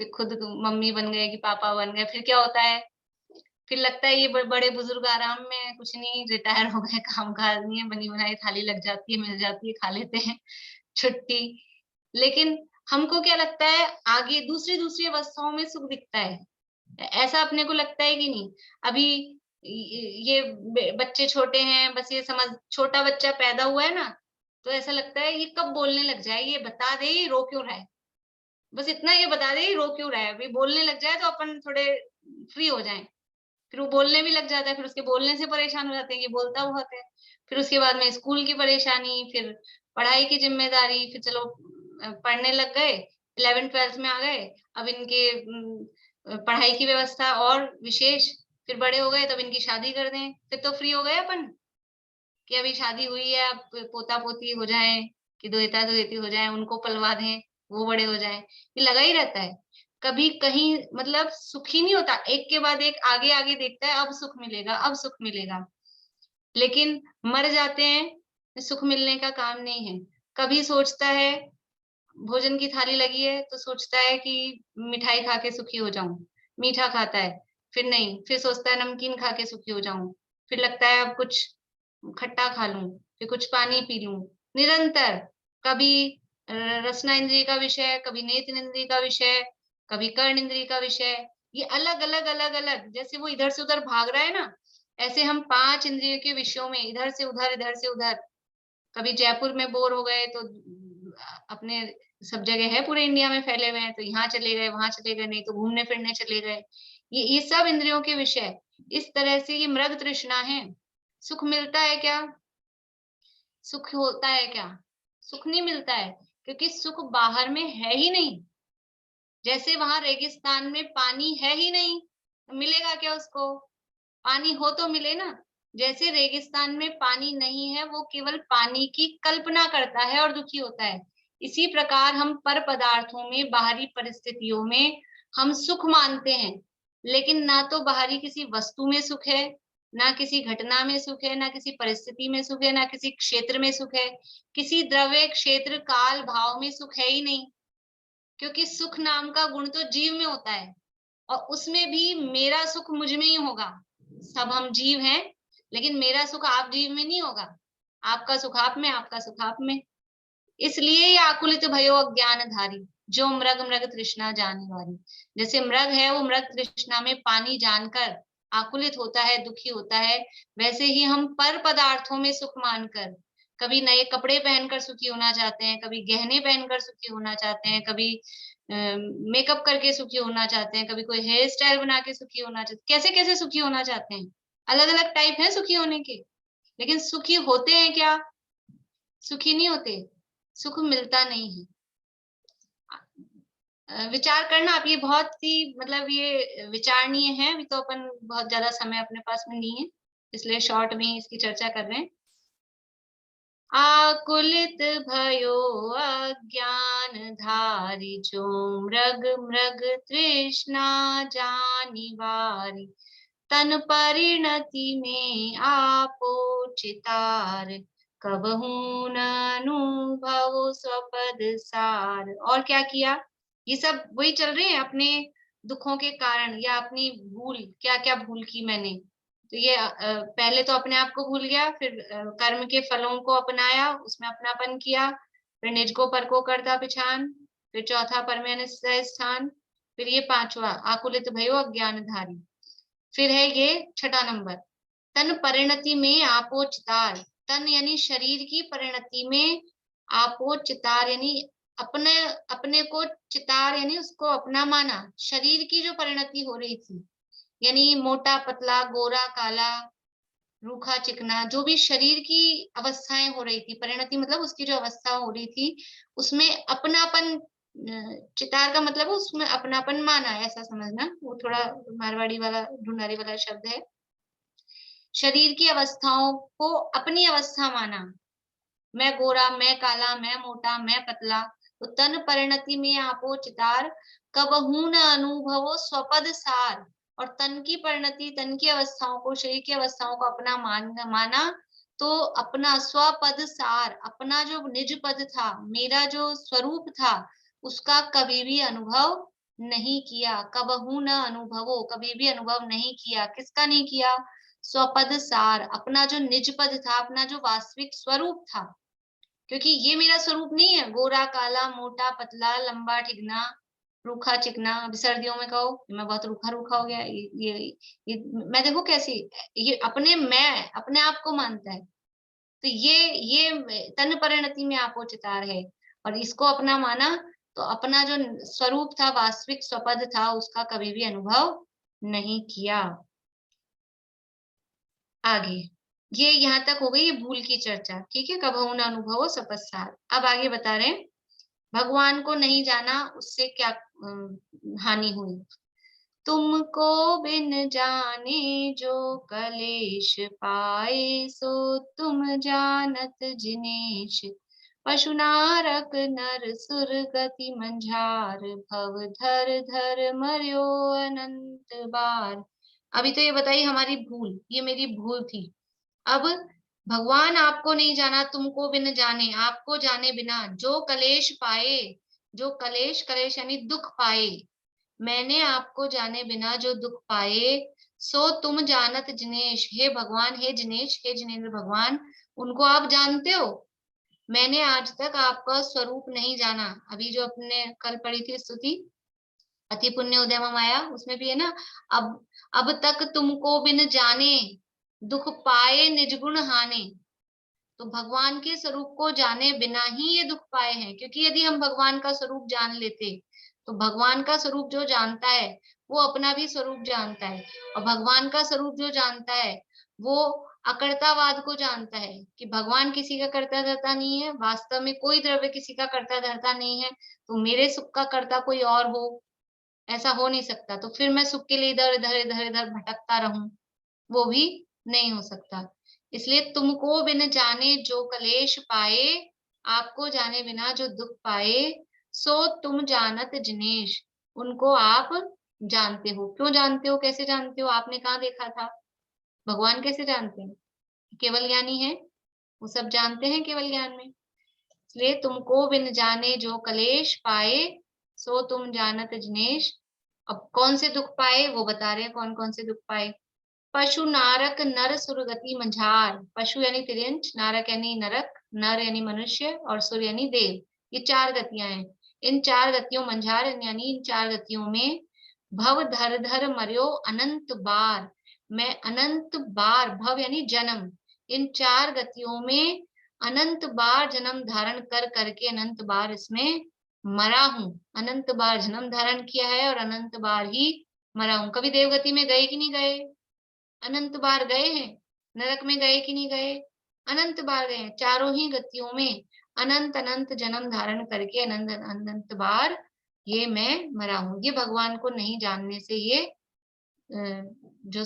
फिर खुद मम्मी बन गए कि पापा बन गए। फिर क्या होता है, फिर लगता है ये बड़े बुजुर्ग आराम में हैं, कुछ नहीं, रिटायर हो गए, काम काज नहीं है, बनी बनाई थाली लग जाती है, मिल जाती है, खा लेते हैं, छुट्टी। लेकिन हमको क्या लगता है, आगे दूसरी दूसरी अवस्थाओं में सुख दिखता है। ऐसा अपने को लगता है कि नहीं? अभी ये बच्चे छोटे हैं, बस ये समझ, छोटा बच्चा पैदा हुआ है ना, तो ऐसा लगता है ये कब बोलने लग जाए, ये बता दे ये रो क्यों रहा है, बस इतना ये बता दे ये रो क्यों रहा है, अभी बोलने लग जाए तो अपन थोड़े फ्री हो जाएं। फिर वो बोलने भी लग जाता है, फिर उसके बोलने से परेशान हो जाते हैं कि बोलता बहुत है। फिर उसके बाद में स्कूल की परेशानी, फिर पढ़ाई की जिम्मेदारी, फिर चलो पढ़ने लग गए, 11th-12th में आ गए, अब इनके पढ़ाई की व्यवस्था और विशेष, फिर बड़े हो गए तब इनकी शादी कर दें, फिर तो फ्री हो गए अपन कि अभी शादी हुई है, अब पोता पोती हो जाए कि दोहिता दोहिती हो जाए, उनको पलवा दें, वो बड़े हो जाए, ये लगा ही रहता है। कभी कहीं मतलब सुख ही नहीं होता, एक के बाद एक आगे आगे देखता है, अब सुख मिलेगा, अब सुख मिलेगा, लेकिन मर जाते हैं, सुख मिलने का काम नहीं है। कभी सोचता है, भोजन की थाली लगी है तो सोचता है कि मिठाई खा के सुखी हो जाऊं, मीठा खाता है, फिर नहीं, फिर सोचता है नमकीन खा के सुखी हो जाऊं, फिर लगता है अब कुछ खट्टा खा लूं, फिर कुछ पानी पी लूं, निरंतर। कभी रसना इंद्रिय का विषय, कभी नेत्र इंद्रिय का विषय, कभी कर्ण इंद्रिय का विषय, ये अलग अलग अलग अलग, जैसे वो इधर से उधर भाग रहा है ना, ऐसे हम 5 इंद्रियों के विषयों में इधर से उधर, इधर से उधर। कभी जयपुर में बोर हो गए तो अपने सब जगह है, पूरे इंडिया में फैले हुए हैं, तो यहाँ चले गए, वहां चले गए, नहीं तो घूमने फिरने चले गए। ये सब इंद्रियों के विषय, इस तरह से ये मृग तृष्णा है। सुख मिलता है क्या? सुख होता है क्या? सुख नहीं मिलता है, क्योंकि सुख बाहर में है ही नहीं। जैसे वहां रेगिस्तान में पानी है ही नहीं, तो मिलेगा क्या उसको? पानी हो तो मिले ना। जैसे रेगिस्तान में पानी नहीं है, वो केवल पानी की कल्पना करता है और दुखी होता है। इसी प्रकार हम पर पदार्थों में, बाहरी परिस्थितियों में हम सुख मानते हैं, लेकिन ना तो बाहरी किसी वस्तु में सुख है, ना किसी घटना में सुख है, ना किसी परिस्थिति में सुख है, ना किसी क्षेत्र में सुख है। किसी द्रव्य, क्षेत्र, काल, भाव में सुख है ही नहीं, क्योंकि सुख नाम का गुण तो जीव में होता है, और उसमें भी मेरा सुख मुझ में ही होगा। सब हम जीव हैं, लेकिन मेरा सुख आप जीव में नहीं होगा, आपका सुख आप में, आपका सुख आप में। इसलिए ये आकुलित भयो अज्ञानधारी, जो मृग मृग तृष्णा जाने वाली। जैसे मृग है, वो मृग तृष्णा में पानी जानकर आकुलित होता है, दुखी होता है, वैसे ही हम पर पदार्थों में सुख मानकर कभी नए कपड़े पहनकर सुखी होना चाहते हैं, कभी गहने पहनकर सुखी होना चाहते हैं, कभी मेकअप करके सुखी होना चाहते हैं, कभी कोई हेयर स्टाइल बना के सुखी होना चाहते हैं, कैसे कैसे सुखी होना चाहते हैं। अलग अलग टाइप है सुखी होने के, लेकिन सुखी होते हैं क्या? सुखी नहीं होते, सुख मिलता नहीं है। विचार करना आप, ये बहुत ही मतलब ये विचारणीय है। अभी तो अपन बहुत ज्यादा समय अपने पास में नहीं है, इसलिए शॉर्ट में ही इसकी चर्चा कर रहे हैं। आकुलित भयो अज्ञान धारी, जो मृग मृग तृष्णा जानी वारी, तन परिणति में आपो चितार, कबहू न अनुभव स्वपद सार। और क्या किया, ये सब वही चल रहे हैं अपने दुखों के कारण या अपनी भूल, क्या क्या भूल की मैंने। तो ये पहले तो अपने आप को भूल गया, फिर कर्म के फलों को अपनाया, उसमें अपनापन किया, फिर निज को पर को करता पिछान, फिर चौथा पर में निश्चय स्थान, फिर ये पांचवा आकुलित भयो अज्ञानधारी। फिर है ये छठा नंबर, तन परिणति में आपो चितार। तन यानी शरीर की परिणति में आपो चितार यानी अपने अपने को चितार यानी उसको अपना माना। शरीर की जो परिणति हो रही थी यानी मोटा पतला गोरा काला रूखा चिकना, जो भी शरीर की अवस्थाएं हो रही थी, परिणति मतलब उसकी जो अवस्था हो रही थी, उसमें अपनापन, चितार का मतलब उसमें अपनापन माना, ऐसा समझना। वो थोड़ा मारवाड़ी वाला ढूंढारी वाला शब्द है। शरीर की अवस्थाओं को अपनी अवस्था माना, मैं गोरा, मैं काला, मैं मोटा, मैं पतला। तो तन परिणति में आपो चितार, कबहू न अनुभवो स्वपद सार। और तन की परिणति, तन की अवस्थाओं को, शरीर की अवस्थाओं को अपना माना, तो अपना स्वपद सार, अपना जो निज पद था, मेरा जो स्वरूप था, उसका कभी भी अनुभव नहीं किया। कबहू न अनुभवो, कभी भी अनुभव नहीं किया। किसका नहीं किया? स्वपद सार, अपना जो निज पद था, अपना जो वास्तविक स्वरूप था। क्योंकि ये मेरा स्वरूप नहीं है, गोरा काला मोटा पतला लंबा ठिगना रूखा चिकना। अभी सर्दियों में कहो मैं बहुत रूखा रूखा हो गया, ये मैं देखो कैसी, ये अपने आप को मानता है। तो ये तन परिणति में आपो चितार है, और इसको अपना माना, तो अपना जो स्वरूप था, वास्तविक स्वपद था, उसका कभी भी अनुभव नहीं किया। आगे ये यहाँ तक हो गई ये भूल की चर्चा, ठीक है। कबहू न अनुभवो स्वपद सार। अब आगे बता रहे हैं भगवान को नहीं जाना उससे क्या हानि हुई। तुमको बिन जाने जो कलेश पाए, सो तुम जानत जिनेश। पशु नारक नर सुर गति मंझार, भव धर धर मर्यो अनंत बार। अभी तो ये बताइए हमारी भूल, ये मेरी भूल थी। अब भगवान आपको नहीं जाना, तुमको बिन जाने, आपको जाने बिना जो कलेश पाए, जो कलेश, कलेश यानी दुख पाए, मैंने आपको जाने बिना जो दुख पाए, सो तुम जानत जिनेश। हे भगवान, हे जिनेश, हे जिनेन्द्र भगवान, उनको आप जानते हो। मैंने आज तक आपका स्वरूप नहीं जाना। अभी जो अपने कल पढ़ी थी स्तुति, अति पुण्य उदय माया, उसमें भी है ना, अब तक तुमको बिन जाने, दुख पाए निजगुण हाने। तो भगवान के स्वरूप को जाने बिना ही ये दुख पाए हैं। क्योंकि यदि हम भगवान का स्वरूप जान लेते, तो भगवान का स्वरूप जो जानता है वो अपना भी स्वरूप जानता है, और भगवान का स्वरूप जो जानता है वो अकर्तावाद को जानता है कि भगवान किसी का कर्ता धर्ता नहीं है, वास्तव में कोई द्रव्य किसी का कर्ता धर्ता नहीं है। तो मेरे सुख का कर्ता कोई और हो, ऐसा हो नहीं सकता। तो फिर मैं सुख के लिए इधर इधर इधर इधर भटकता रहूं, वो भी नहीं हो सकता। इसलिए तुमको बिन जाने जो कलेश पाए, आपको जाने बिना जो दुख पाए, सो तुम जानत जिनेश, उनको आप जानते हो। क्यों जानते हो, कैसे जानते हो? आपने कहाँ देखा था? भगवान कैसे जानते हैं? केवल ज्ञानी है, वो सब जानते हैं केवल ज्ञान में। इसलिए तुमको बिन जाने जो कलेश पाए, सो तुम जानत जिनेश। अब कौन से दुख पाए वो बता रहे हैं, कौन कौन से दुख पाए। पशु नारक नर सुरगति मंझार। पशु यानी तिर्यंच, नारक यानी नरक, नर यानी मनुष्य, और सुर यानी देव। ये चार गतियां हैं। इन चार गतियों, मंझार यानी इन चार गतियों में, भव धर धर मर्यो अनंत बार, मैं अनंत बार, भव यानी जन्म, इन चार गतियों में अनंत बार जन्म धारण कर करके अनंत बार इसमें मरा हूं। अनंत बार जन्म धारण किया है और अनंत बार ही मरा हूं। कभी देवगति में गए कि नहीं गए? अनंत बार गए हैं। नरक में गए कि नहीं गए? अनंत बार गए हैं। चारों ही गतियों में अनंत अनंत जन्म धारण करके अनंत अनंत बार ये मैं मरा हूं। ये भगवान को नहीं जानने से ये जो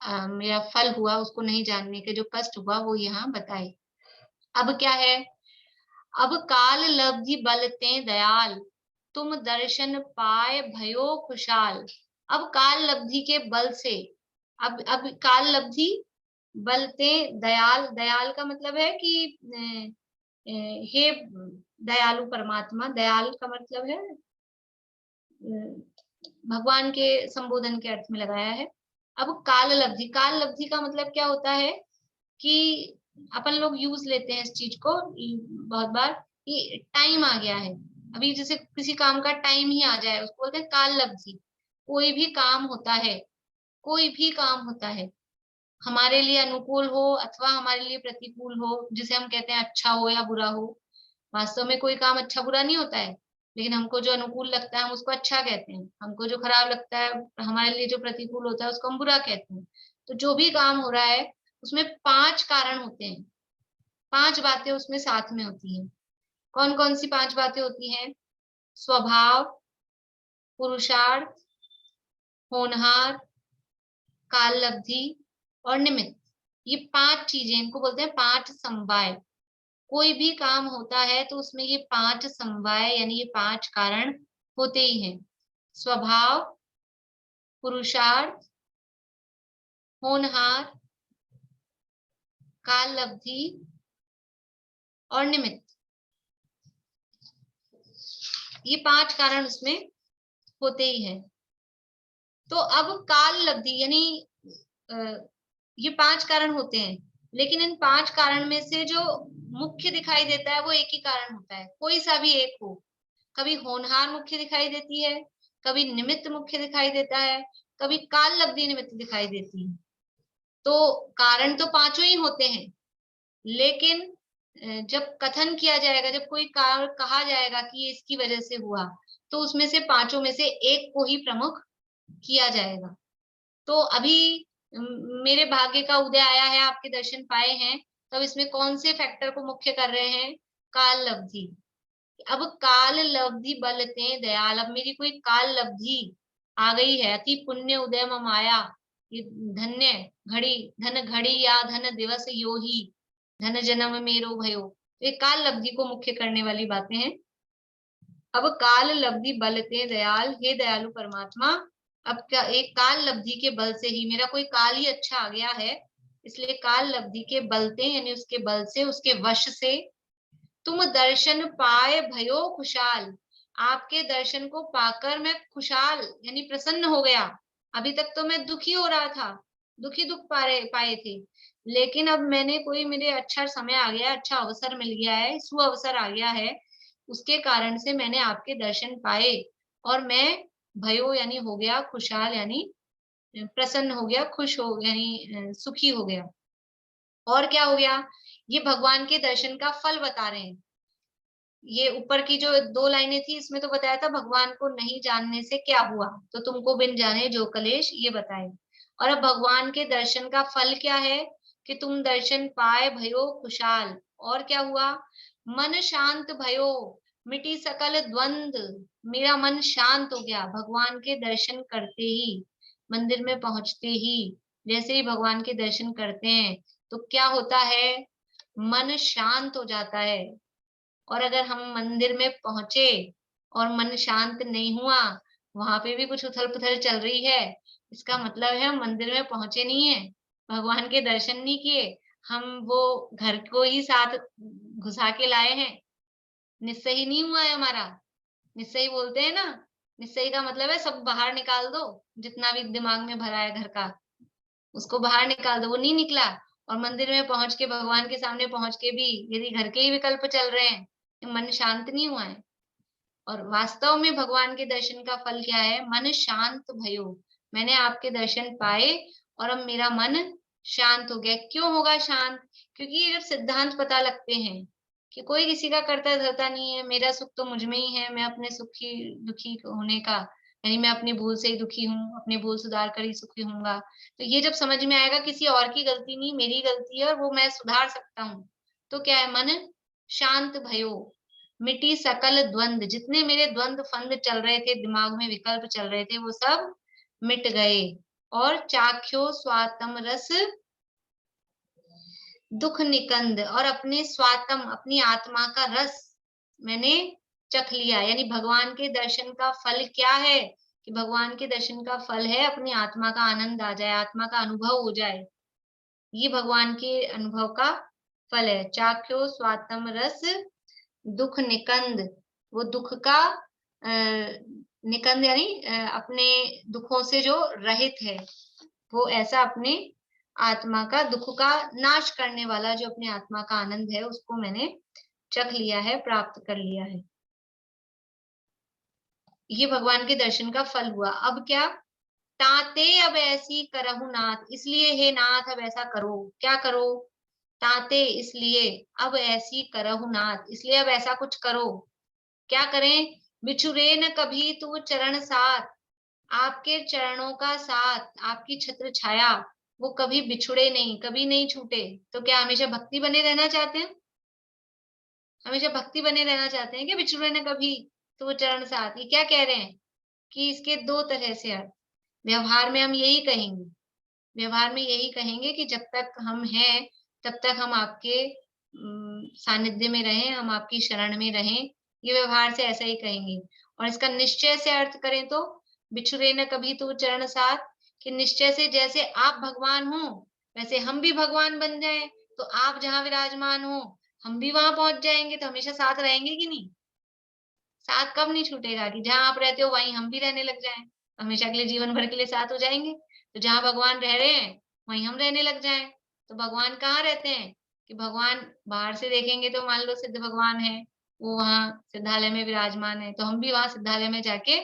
मेरा फल हुआ, उसको नहीं जानने के जो कष्ट हुआ वो यहाँ बताए। अब क्या है? अब काल लब्धि बलते दयाल, तुम दर्शन पाए भयो खुशाल। अब काल लब्धि के बल से, अब काल लब्धि बलते दयाल, दयाल का मतलब है कि हे दयालु परमात्मा, दयाल का मतलब है भगवान के संबोधन के अर्थ में लगाया है। अब काल लब्धि, काल लब्धि का मतलब क्या होता है कि अपन लोग यूज लेते हैं इस चीज को बहुत बार कि टाइम आ गया है, अभी जैसे किसी काम का टाइम ही आ जाए उसको बोलते हैं काल लब्धि। कोई भी काम होता है, कोई भी काम होता है, हमारे लिए अनुकूल हो अथवा हमारे लिए प्रतिकूल हो, जिसे हम कहते हैं अच्छा हो या बुरा हो। वास्तव में कोई काम अच्छा बुरा नहीं होता है, लेकिन हमको जो अनुकूल लगता है हम उसको अच्छा कहते हैं, हमको जो खराब लगता है, हमारे लिए जो प्रतिकूल होता है उसको हम बुरा कहते हैं। तो जो भी काम हो रहा है उसमें 5 कारण होते हैं, 5 बातें उसमें साथ में होती हैं। कौन कौन सी 5 बातें होती हैं? स्वभाव, पुरुषार्थ, होनहार, काल लब्धि और निमित्त। ये 5 चीजें, इनको बोलते हैं 5 समवाय। कोई भी काम होता है तो उसमें ये 5 समवाय यानी ये 5 कारण होते ही हैं। स्वभाव, पुरुषार्थ, होनहार, काल लब्धि और निमित्त। ये 5 कारण उसमें होते ही हैं। तो अब काल लब्धि यानी ये 5 कारण होते हैं, लेकिन इन 5 कारण में से जो मुख्य दिखाई देता है वो एक ही कारण होता है, कोई सा भी एक हो। कभी होनहार मुख्य दिखाई देती है, कभी निमित्त मुख्य दिखाई देता है, कभी काल लब्धि निमित्त दिखाई देती है। तो कारण तो 5 ही होते हैं, लेकिन जब कथन किया जाएगा, जब कोई कार्य कहा जाएगा कि ये इसकी वजह से हुआ, तो उसमें से 5 में से एक को ही प्रमुख किया जाएगा। तो अभी मेरे भाग्य का उदय आया है, आपके दर्शन पाए हैं, तब इसमें कौन से फैक्टर को मुख्य कर रहे हैं? काल लब्धि। अब काल लब्धि बलते दयाल, अब मेरी कोई काल लब्धि आ गई है, अति पुण्य उदय मम आया, ये धन्य घड़ी, धन घड़ी या धन दिवस यो ही, धन जन्म मेरो भयो। ये काल लब्धि को मुख्य करने वाली बातें हैं। अब काल लब्धि बलते दयाल, हे दयालु परमात्मा, अब क्या एक काल लब्धि के बल से ही, मेरा कोई काल ही अच्छा आ गया है, इसलिए काल लब्धि के बलते यानी उसके बल से, उसके वश से तुम दर्शन पाए भयो खुशाल, आपके दर्शन को पाकर मैं खुशाल यानी प्रसन्न हो गया। अभी तक तो मैं दुखी हो रहा था, दुखी दुख पाए थे, लेकिन अब मैंने कोई, मेरे अच्छा समय आ गया, अच्छा अवसर मिल गया है, सुअवसर आ गया है, उसके कारण से मैंने आपके दर्शन पाए और मैं भयो यानी हो गया, खुशहाल यानी प्रसन्न हो गया, खुश हो यानी सुखी हो गया। और क्या हो गया? ये भगवान के दर्शन का फल बता रहे हैं। ये ऊपर की जो 2 लाइनें थी इसमें तो बताया था भगवान को नहीं जानने से क्या हुआ, तो तुमको बिन जाने जो कलेश, ये बताए। और अब भगवान के दर्शन का फल क्या है कि तुम दर्शन पाए भयो खुशाल, और क्या हुआ? मन शांत भयो, मिटी सकल द्वंद, मेरा मन शांत हो गया भगवान के दर्शन करते ही, मंदिर में पहुंचते ही। जैसे ही भगवान के दर्शन करते हैं तो क्या होता है? मन शांत हो जाता है। और अगर हम मंदिर में पहुंचे और मन शांत नहीं हुआ, वहां पे भी कुछ उथल पुथल चल रही है, इसका मतलब है हम मंदिर में पहुंचे नहीं है, भगवान के दर्शन नहीं किए, हम वो घर को ही साथ घुसा के लाए हैं, निश्चय ही नहीं हुआ है हमारा। निश्चय बोलते हैं ना, निश्चय का मतलब है सब बाहर निकाल दो, जितना भी दिमाग में भरा है घर का, उसको बाहर निकाल दो, वो नहीं निकला। और मंदिर में पहुंच के, भगवान के सामने पहुंच के भी यदि घर के ही विकल्प चल रहे हैं, मन शांत नहीं हुआ है। और वास्तव में भगवान के दर्शन का फल क्या है? मन शांत भयो, मैंने आपके दर्शन पाए और अब मेरा मन शांत हो गया। क्यों होगा शांत? क्योंकि ये जब सिद्धांत पता लगते हैं कि कोई किसी का करता धरता नहीं है, मेरा सुख तो मुझ में ही है, मैं अपने सुखी दुखी होने का, यानी मैं अपनी भूल से ही दुखी हूँ, अपनी भूल सुधार कर ही सुखी होऊंगा। तो ये जब समझ में आएगा किसी और की गलती नहीं, मेरी गलती है और वो मैं सुधार सकता हूँ, तो क्या है? मन शांत भयो, मिटी सकल द्वंद, जितने मेरे द्वंद फंद चल रहे थे, दिमाग में विकल्प चल रहे थे, वो सब मिट गए। और चाख्यो स्वातम रस दुख निकंद, और अपने स्वातम, अपनी आत्मा का रस मैंने चख लिया। यानी भगवान के दर्शन का फल क्या है? कि भगवान के दर्शन का फल है अपनी आत्मा का आनंद आ जाए, आत्मा का अनुभव हो जाए। ये भगवान के अनुभव का फल है। चाख्यो स्वात्म रस दुख निकंद, वो दुख का निकंद यानी अपने दुखों से जो रहित है, वो ऐसा अपने आत्मा का दुख का नाश करने वाला जो अपने आत्मा का आनंद है उसको मैंने चख लिया है, प्राप्त कर लिया है। ये भगवान के दर्शन का फल हुआ। अब क्या? ताते अब ऐसी करहु नाथ, इसलिए हे नाथ अब ऐसा करो। क्या करो? ताते इसलिए, अब ऐसी करहु नाथ, इसलिए अब ऐसा कुछ करो। क्या करें? बिछुरे न कभी तू चरण साथ, आपके चरणों का साथ, आपकी छत्र छाया वो कभी बिछुड़े नहीं, कभी नहीं छूटे। तो क्या हमेशा भक्ति बने रहना चाहते हैं? हमेशा भक्ति बने रहना चाहते हैं कि बिछुड़े न कभी तो वो चरण साथ? ये क्या कह रहे हैं कि इसके दो तरह से अर्थ। व्यवहार में हम यही कहेंगे, व्यवहार में यही कहेंगे कि जब तक हम हैं तब तक हम आपके सानिध्य में रहें, हम आपकी शरण में रहें। ये व्यवहार से ऐसा ही कहेंगे। और इसका निश्चय से अर्थ करें तो बिछुड़े न कभी तो चरण साथ, कि निश्चय से जैसे आप भगवान हो वैसे हम भी भगवान बन जाएं। तो आप जहां विराजमान हो हम भी वहां पहुंच जाएंगे, तो हमेशा साथ रहेंगे कि नहीं? साथ कब नहीं छूटेगा कि जहां आप रहते हो वहीं हम भी रहने लग जाएं, हमेशा के लिए, जीवन भर के लिए साथ हो जाएंगे। तो जहां भगवान रह रहे हैं वहीं हम रहने लग जाएं। तो भगवान कहाँ रहते हैं? कि भगवान बाहर से देखेंगे तो मान लो सिद्ध भगवान है, वो वहां सिद्धालय में विराजमान है, तो हम भी वहां सिद्धालय में जाके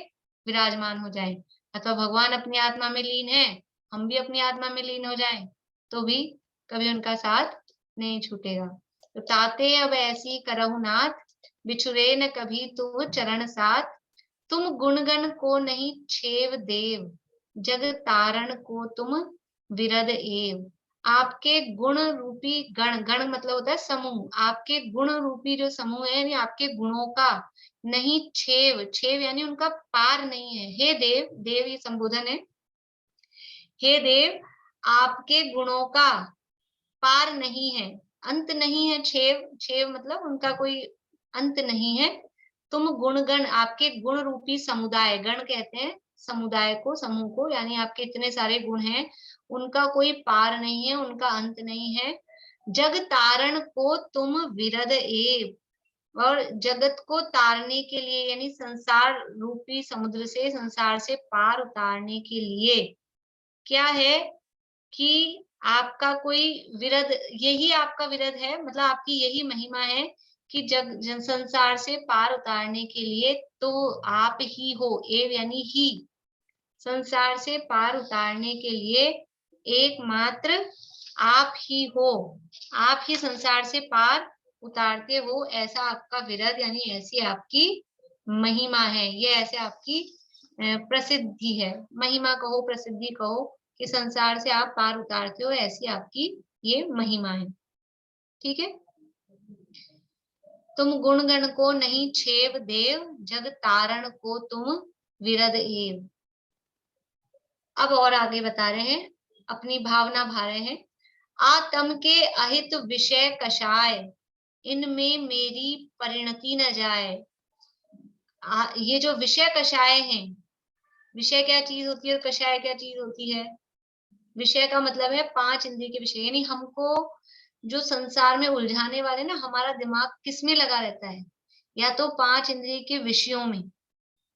विराजमान हो जाएं। अथवा भगवान अपनी आत्मा में लीन है, हम भी अपनी आत्मा में लीन हो जाएं, तो भी कभी उनका साथ नहीं छूटेगा। तो ताते अब ऐसी करहु नाथ, बिछुरे न कभी तो चरण साथ, तुम गुणगण को नहीं छेव देव, जग तारण को तुम विरद एव। आपके गुण रूपी गण, गण मतलब होता है समूह, आपके गुण रूपी जो समूह है यानी आपके गुणों का नहीं छेव, छेव यानी उनका पार नहीं है। हे देव, देव ये संबोधन है, हे देव आपके गुणों का पार नहीं है, अंत नहीं है। छेव, छेव मतलब उनका कोई अंत नहीं है। तुम गुणगण, आपके गुण रूपी समुदाय, गण कहते हैं समुदाय को, समूह को, यानी आपके इतने सारे गुण हैं, उनका कोई पार नहीं है, उनका अंत नहीं है। जग तारण को तुम विरद एव, और जगत को तारने के लिए यानी संसार रूपी समुद्र से, संसार से पार उतारने के लिए क्या है कि आपका कोई विरद, यही आपका विरद है, मतलब आपकी यही महिमा है कि जग जन संसार से पार उतारने के लिए तो आप ही हो। एव यानी ही, संसार से पार उतारने के लिए एकमात्र आप ही हो, आप ही संसार से पार उतारते हो। ऐसा आपका विरद यानी ऐसी आपकी महिमा है, ये ऐसे आपकी प्रसिद्धि है। महिमा कहो, प्रसिद्धि कहो, कि संसार से आप पार उतारते हो, ऐसी आपकी ये महिमा है। ठीक है। तुम गुण गण को नहीं छेव देव, जग तारण को तुम विरद एव। अब और आगे बता रहे हैं, अपनी भावना भा रहे हैं। आतम के अहित विषय कषाय, इनमें मेरी परिणति न जाए। ये जो विषय कषाय हैं, विषय क्या चीज होती है और कषाय क्या चीज होती है? विषय का मतलब है पांच इंद्रिय के विषय, यानी हमको जो संसार में उलझाने वाले ना, हमारा दिमाग किसमें लगा रहता है? या तो पांच इंद्रिय के विषयों में,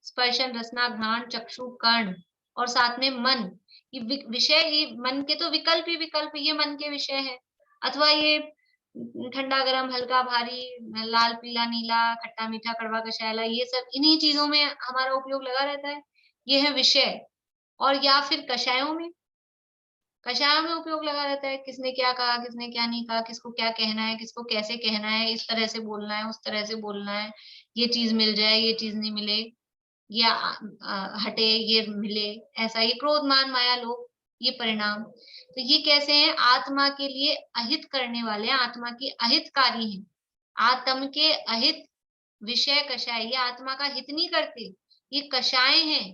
स्पर्शन रसना घ्राण चक्षु कर्ण, और साथ में मन। ये विषय, ये मन के तो विकल्प ही विकल्प, ये मन के विषय है। अथवा ये ठंडा गरम हल्का भारी, लाल पीला नीला, खट्टा मीठा कड़वा कषायला, ये सब इन्हीं चीजों में हमारा उपयोग लगा रहता है, ये है विषय। और या फिर कषायों में, कषायों में उपयोग लगा रहता है, किसने क्या कहा, किसने क्या नहीं कहा, किसको क्या कहना है, किसको कैसे कहना है, इस तरह से बोलना है, उस तरह से बोलना है, ये चीज मिल जाए, ये चीज नहीं मिले, या हटे ये मिले, ऐसा। ये क्रोध मान माया लोभ, ये परिणाम। तो ये कैसे हैं? आत्मा के लिए अहित करने वाले हैं, आत्मा की अहितकारी हैं। आत्म के अहित विषय कषाय, ये आत्मा का हित नहीं करते, ये कषाय हैं।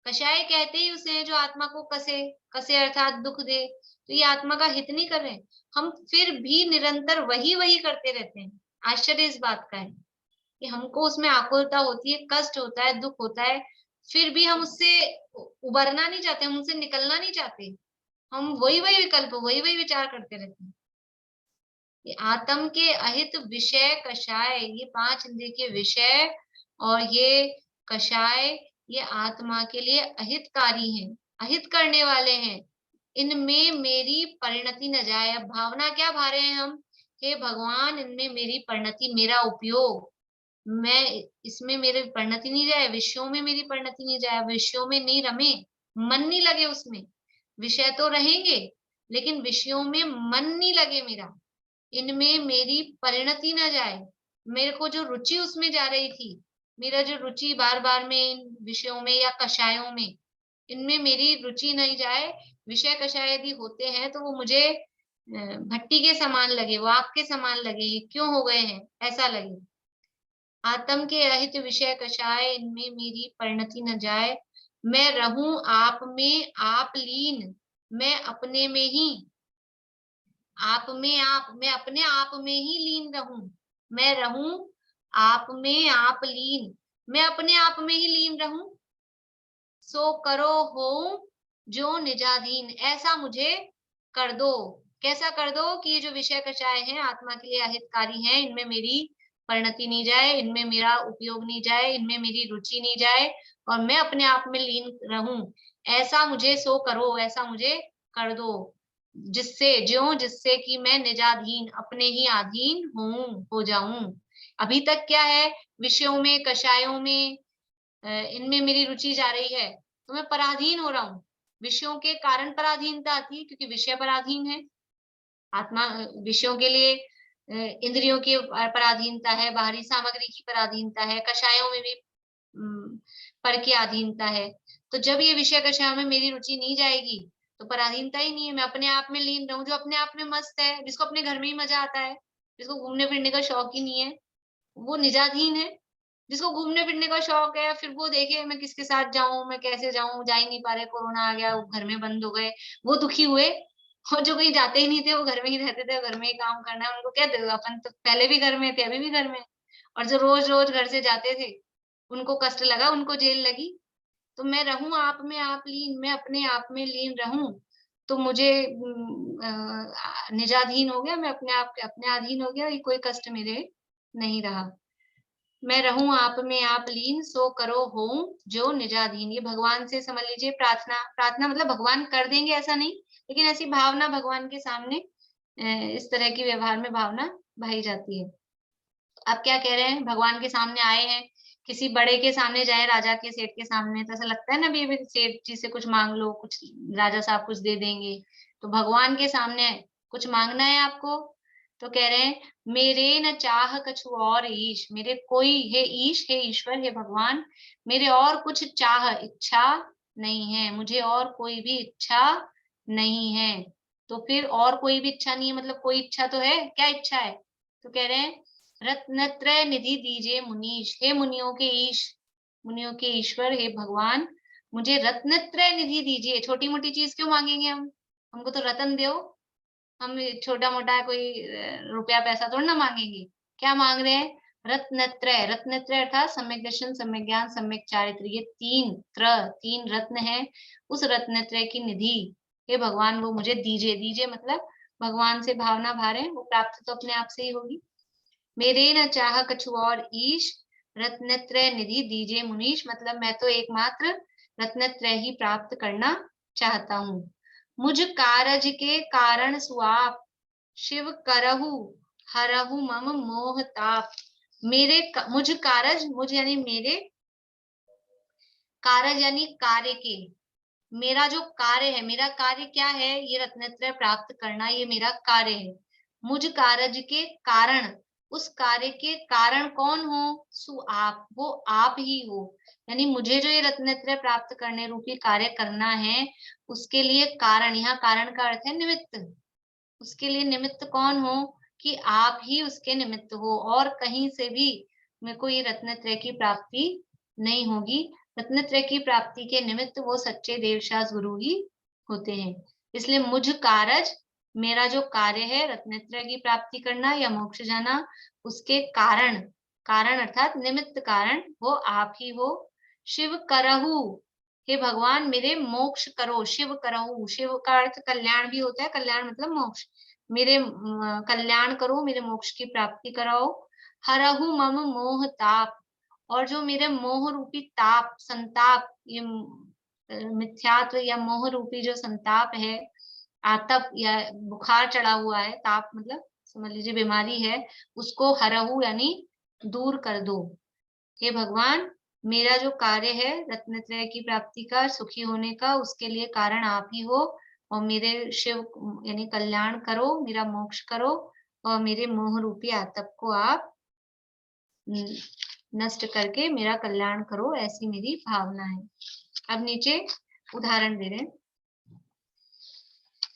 कषाय कहते ही उसे हैं जो आत्मा को कसे, कसे अर्थात दुख दे। तो ये आत्मा का हित नहीं कर रहे, हम फिर भी निरंतर वही वही करते रहते हैं। आश्चर्य इस बात का है कि हमको उसमें आकुलता होती है, कष्ट होता है, दुख होता है, फिर भी हम उससे उबरना नहीं चाहते, हम उससे निकलना नहीं चाहते। हम वही वही विकल्प, वही वही विचार करते रहते हैं। ये आत्म के अहित विषय कषाय, ये 5 इंद्रिय के विषय और ये कषाय, ये आत्मा के लिए अहितकारी हैं, अहित करने वाले हैं। इनमें मेरी परिणति न जाए। अब भावना क्या भा रहे हैं हम, हे भगवान इनमें मेरी परिणति, मेरा उपयोग, मैं इसमें मेरी परिणति नहीं जाए, विषयों में मेरी परिणति नहीं जाए, विषयों में नहीं रमे, मन नहीं लगे उसमें। विषय तो रहेंगे लेकिन विषयों में मन नहीं लगे मेरा, इनमें मेरी परिणति ना जाए। मेरे को जो रुचि उसमें जा रही थी, मेरा जो रुचि बार बार में इन विषयों में या कषायों में, इनमें मेरी रुचि नहीं जाए। विषय कषाय यदि होते हैं तो वो मुझे भट्टी के समान लगे, वो आग के समान लगे, ये क्यों हो गए हैं ऐसा लगे। आत्म के अहित विषय कषाय, इनमें मेरी परिणति न जाए। मैं रहूं आप में आप लीन, मैं अपने में ही, आप में आप, मैं अपने आप में ही लीन रहूं। मैं रहूं आप में आप लीन, मैं अपने आप में ही लीन रहूं। सो करो हो जो निजाधीन, ऐसा मुझे कर दो। कैसा कर दो कि ये जो विषय कषाय हैं आत्मा के लिए अहितकारी हैं, इनमें मेरी परिणति नहीं जाए, इनमें मेरा उपयोग नहीं जाए, इनमें मेरी रुचि नहीं जाए और मैं अपने आप में लीन रहूं। ऐसा मुझे सो करो, ऐसा मुझे कर दो, जिससे कि मैं निजाधीन, अपने ही अधीन हो जाऊं। अभी तक क्या है, विषयों में कषायों में इनमें मेरी रुचि जा रही है तो मैं पराधीन हो रहा हूँ। विषयों के कारण पराधीनता आती है क्योंकि विषय पराधीन है। आत्मा विषयों के लिए इंद्रियों की पराधीनता है, बाहरी सामग्री की पराधीनता है, कषायों में भी पर की अधीनता है। तो जब ये विषय कषायों में मेरी रुचि नहीं जाएगी तो पराधीनता ही नहीं है, मैं अपने आप में लीन रहूं। जो अपने आप में मस्त है, जिसको अपने घर में ही मजा आता है, जिसको घूमने फिरने का शौक ही नहीं है, वो निजाधीन है। जिसको घूमने फिरने का शौक है फिर वो देखे मैं किसके साथ जाऊं, मैं कैसे जाऊं, जा ही नहीं पा रहे, कोरोना आ गया, वो घर में बंद हो गए, वो दुखी हुए। और जो कहीं जाते ही नहीं थे, वो घर में ही रहते थे, घर में ही काम करना है उनको, क्या दे, अपन तो पहले भी घर में थे, अभी भी घर में। और जो रोज रोज घर से जाते थे उनको कष्ट लगा, उनको जेल लगी। तो मैं रहूं आप में आप लीन, मैं अपने आप में लीन रहूं तो मुझे निजाधीन हो गया, मैं अपने आप के अपने अधीन हो गया, ये कोई कष्ट मेरे नहीं रहा। मैं रहूं आप में आप लीन, सो करो हो जो निजाधीन। ये भगवान से समझ लीजिए प्रार्थना, प्रार्थना मतलब भगवान कर देंगे ऐसा नहीं, लेकिन ऐसी भावना भगवान के सामने इस तरह की व्यवहार में भावना भाई जाती है। आप क्या कह रहे हैं, भगवान के सामने आए हैं, किसी बड़े के सामने जाए, राजा के सेठ के सामने, तो ऐसा लगता है ना भी सेठ जी से कुछ मांग लो, कुछ राजा साहब कुछ दे देंगे। तो भगवान के सामने कुछ मांगना है आपको तो कह रहे हैं मेरे न चाह कछु और ईश, मेरे कोई, हे ईश, हे ईश्वर, हे भगवान, मेरे और कुछ चाह इच्छा नहीं है, मुझे और कोई भी इच्छा नहीं है। तो फिर और कोई भी इच्छा नहीं है मतलब कोई इच्छा तो है, क्या इच्छा है? तो कह रहे हैं रत्नत्रय निधि दीजिए मुनीश, हे मुनियों के ईश, मुनियों के ईश्वर, हे भगवान, मुझे रत्नत्रय निधि दीजिए। छोटी मोटी चीज क्यों मांगेंगे हम, हमको तो रतन दो, हम छोटा मोटा कोई रुपया पैसा थोड़ा ना मांगेंगे। क्या मांग रहे हैं? रत्नत्रय, रत्नत्रय अर्थात सम्यक दर्शन, सम्यक ज्ञान, सम्यक चारित्र, ये तीन रत्न है, उस रत्नत्रय की निधि हे भगवान वो मुझे दीजिए। दीजिए मतलब भगवान से भावना भारे, वो प्राप्त तो अपने आप से ही होगी। मेरे न चाह कछु और ईश, रत्नत्रय निधि दीजिए मुनीश, मतलब मैं तो एकमात्र रत्नत्रय ही प्राप्त करना चाहता हूँ। मुझ कारज के कारण सुआप, शिव करहु हरहु मम मोह ताप। मुझ कारज, मुझ यानी मेरे, कारज यानी कार्य के, मेरा जो कार्य है, मेरा कार्य क्या है, ये रत्नत्रय प्राप्त करना, ये मेरा कार्य है। मुझ कारज के कारण, उस कार्य के कारण कौन हो? सु आप, वो आप ही हो। यानी मुझे जो ये रत्नत्रय प्राप्त करने रूपी कार्य करना है, उसके लिए कारण, यहाँ कारण का अर्थ है निमित्त, उसके लिए निमित्त कौन हो? कि आप ही उसके निमित्त हो, और कहीं से भी मेरे को ये रत्नत्रय की प्राप्ति नहीं होगी। रत्नत्रय की प्राप्ति के निमित्त वो सच्चे देवशास गुरु ही होते हैं। इसलिए मुझ कारज, मेरा जो कार्य है रत्नत्रय की प्राप्ति करना या मोक्ष जाना, उसके कारण, कारण अर्थात निमित्त कारण वो आप ही हो। शिव करहु, हे भगवान मेरे मोक्ष करो, शिव करहु, शिव का अर्थ कल्याण भी होता है, कल्याण मतलब मोक्ष, मेरे कल्याण करो, मेरे मोक्ष की प्राप्ति कराओ। हरहु मम मोह ताप, और जो मेरे मोह रूपी ताप, संताप, ये मिथ्यात्व या मोह रूपी जो संताप है, आतप या बुखार चढ़ा हुआ है, ताप मतलब समझ लीजिए बीमारी है, उसको हरहु यानी दूर कर दो। हे भगवान मेरा जो कार्य है रत्नत्रय की प्राप्ति का, सुखी होने का, उसके लिए कारण आप ही हो, और मेरे शिव यानी कल्याण करो, मेरा मोक्ष करो, और मेरे मोह रूपी आतप को आप नष्ट करके मेरा कल्याण करो, ऐसी मेरी भावना है। अब नीचे उदाहरण दे रहे हैं।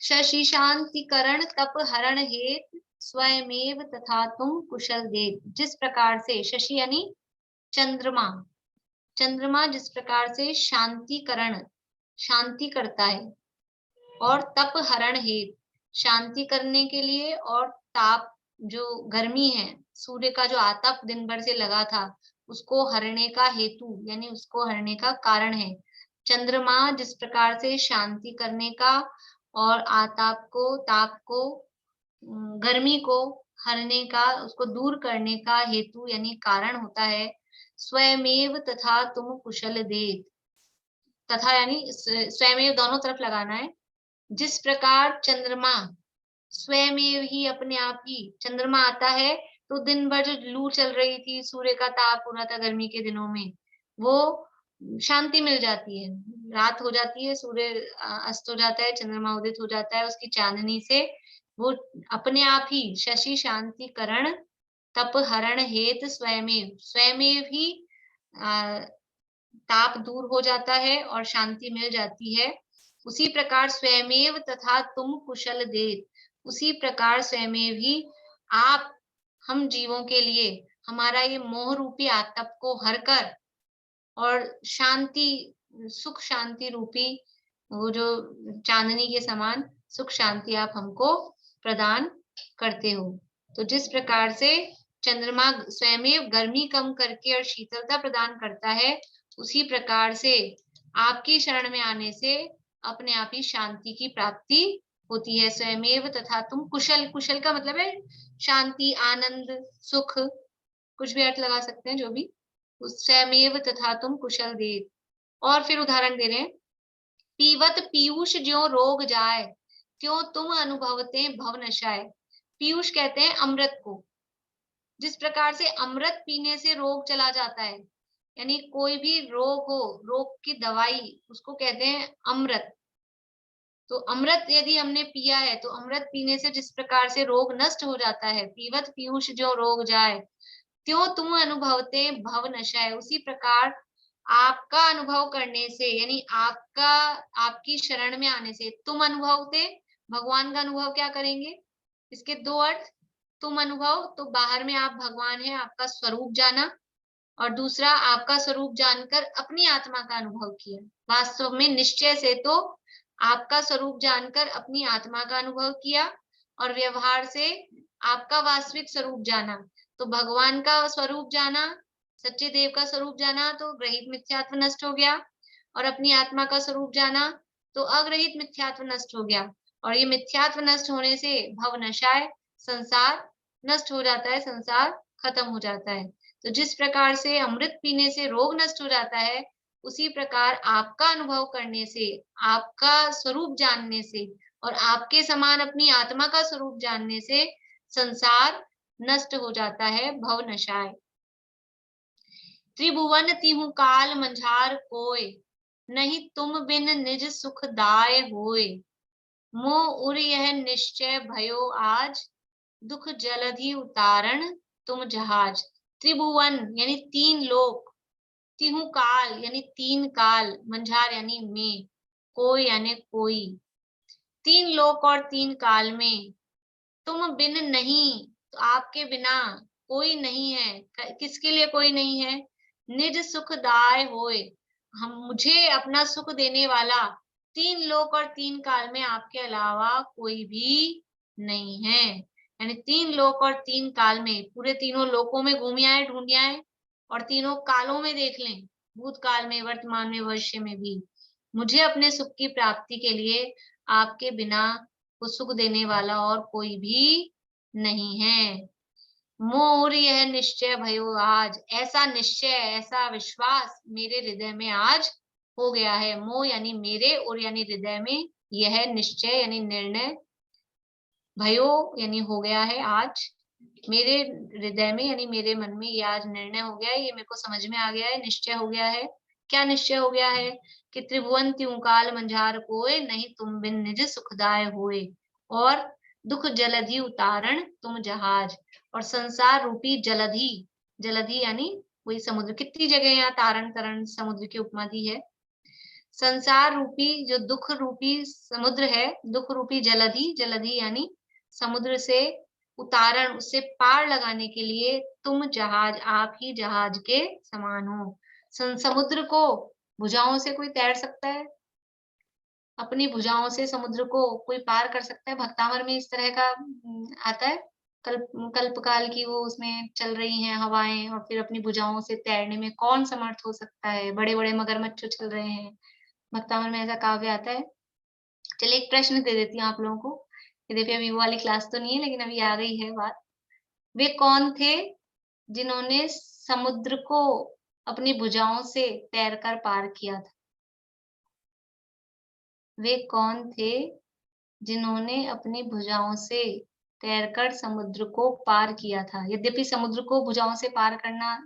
शशि शांतिकरण तप हरण हेत स्वयमेव तथा तुम कुशल देत। जिस प्रकार से शशि यानी चंद्रमा, चंद्रमा जिस प्रकार से शांतिकरण शांति करता है, और तप हरण हेत शांति करने के लिए, और ताप जो गर्मी है, सूर्य का जो आतप दिन भर से लगा था, उसको हरने का हेतु यानी उसको हरने का कारण है। चंद्रमा जिस प्रकार से शांति करने का और आताप को, ताप को, गर्मी को हरने का, उसको दूर करने का हेतु यानी कारण होता है। स्वयमेव तथा तुम कुशल देत, तथा यानी स्वयमेव दोनों तरफ लगाना है। जिस प्रकार चंद्रमा स्वयमेव ही अपने आप ही, चंद्रमा आता है तो दिन भर जो लू चल रही थी, सूर्य का ताप हो रहा था गर्मी के दिनों में, वो शांति मिल जाती है, रात हो जाती है, सूर्य अस्त हो जाता है, चंद्रमा उदित हो जाता है, उसकी चांदनी से वो अपने आप ही शशि शांतिकरण तप हरण हेत स्वयमेव, स्वयमेव ही ताप दूर हो जाता है और शांति मिल जाती है। उसी प्रकार स्वयमेव तथा तुम कुशल देत, उसी प्रकार स्वयमेव ही आप हम जीवों के लिए हमारा ये मोह रूपी आतप को हर कर, और शांति, सुख शांति रूपी वो जो चांदनी के समान सुख शांति आप हमको प्रदान करते हो। तो जिस प्रकार से चंद्रमा स्वयमेव गर्मी कम करके और शीतलता प्रदान करता है, उसी प्रकार से आपकी शरण में आने से अपने आप ही शांति की प्राप्ति होती है। स्वयमेव तथा तुम कुशल, कुशल का मतलब है शांति, आनंद, सुख, कुछ भी अर्थ लगा सकते हैं, जो भी। स्वयमेव तथा तुम कुशल देत। और फिर उदाहरण दे रहे हैं। पीवत पीयूष ज्यों रोग जाए, त्यों तुम अनुभवते भव नशाए। पीयूष कहते हैं अमृत को। जिस प्रकार से अमृत पीने से रोग चला जाता है, यानी कोई भी रोग हो, रोग की दवाई उसको कहते हैं अमृत। तो अमृत यदि हमने पिया है तो अमृत पीने से जिस प्रकार से रोग नष्ट हो जाता है, पीवत पीयूष जो रोग जाए, त्यों तुम अनुभवते भव नशाए, उसी प्रकार आपका अनुभव करने से, यानी आपका, आपकी शरण में आने से, तुम अनुभवते, भगवान का अनुभव क्या करेंगे, इसके दो अर्थ। तुम अनुभव तो बाहर में आप भगवान है, आपका स्वरूप जाना, और दूसरा आपका स्वरूप जानकर अपनी आत्मा का अनुभव किया। वास्तव में निश्चय से तो आपका स्वरूप जानकर अपनी आत्मा का अनुभव किया, और व्यवहार से आपका वास्तविक स्वरूप जाना। तो भगवान का स्वरूप जाना, सच्चे देव का स्वरूप जाना, तो ग्रहित मिथ्यात्व नष्ट हो गया, और अपनी आत्मा का स्वरूप जाना तो अग्रहित मिथ्यात्व नष्ट हो गया। और ये मिथ्यात्व नष्ट होने से भव नशाए, संसार नष्ट हो जाता है, संसार खत्म हो जाता है। तो जिस प्रकार से अमृत पीने से रोग नष्ट हो जाता है, उसी प्रकार आपका अनुभव करने से, आपका स्वरूप जानने से, और आपके समान अपनी आत्मा का स्वरूप जानने से संसार नष्ट हो जाता है, भव नशाए। त्रिभुवन तिहु काल मंझार कोय, नहीं तुम बिन निज सुख दाय होय। मोह उर यह निश्चय भयो आज, दुख जलधि उतारण तुम जहाज। त्रिभुवन यानी तीन लोक, तिहु काल यानी तीन काल, मंझार यानी में, कोई यानी कोई, तीन लोक और तीन काल में तुम बिन नहीं, तो आपके बिना कोई नहीं है। किसके लिए कोई नहीं है? निज सुखदाय होए, हम मुझे अपना सुख देने वाला तीन लोक और तीन काल में आपके अलावा कोई भी नहीं है। यानी तीन लोक और तीन काल में, पूरे तीनों लोकों में घूम आए, ढूंढ आए, और तीनों कालों में देख लें, भूतकाल में, वर्तमान में, भविष्य में भी, मुझे अपने सुख की प्राप्ति के लिए आपके बिना को सुख देने वाला और कोई भी नहीं है। मोर यह निश्चय भयो आज, ऐसा निश्चय, ऐसा विश्वास मेरे हृदय में आज हो गया है। मोह यानी मेरे, और यानी हृदय में, यह निश्चय यानी निर्णय, भयो यानी हो गया है आज, मेरे हृदय में यानी मेरे मन में ये आज निर्णय हो गया है, ये मेरे को समझ में आ गया है, निश्चय हो गया है। क्या निश्चय हो गया है? कि त्रिभुवन त्यों काल मंझार कोय, नहीं तुम बिन निज सुखदाय होए, और दुख जलधि उतारण तुम जहाज, और संसार रूपी जलधि, जलधि यानी वही समुद्र, कितनी जगह यहाँ तारण तरण समुद्र की उपमा दी है। संसार रूपी जो दुख रूपी समुद्र है, दुख रूपी जलधि, जलधि यानी समुद्र से उतारण, उससे पार लगाने के लिए तुम जहाज, आप ही जहाज के समान हो। समुद्र को भुजाओं से कोई तैर सकता है? अपनी भुजाओं से समुद्र को कोई पार कर सकता है? भक्तामर में इस तरह का आता है, कल्प काल की वो उसमें चल रही हैं हवाएं, और फिर अपनी भुजाओं से तैरने में कौन समर्थ हो सकता है? बड़े बड़े मगरमच्छ चल रहे हैं, भक्तामर में ऐसा काव्य आता है। चलिए एक प्रश्न दे देती हूँ आप लोगों को, देखिए अभी वो वाली क्लास तो नहीं है, लेकिन अभी आ गई है बात। वे कौन थे जिन्होंने समुद्र को अपनी भुजाओं से तैरकर पार किया था? वे कौन थे जिन्होंने अपनी भुजाओं से तैरकर समुद्र को पार किया था? यद्यपि समुद्र को भुजाओं से पार करना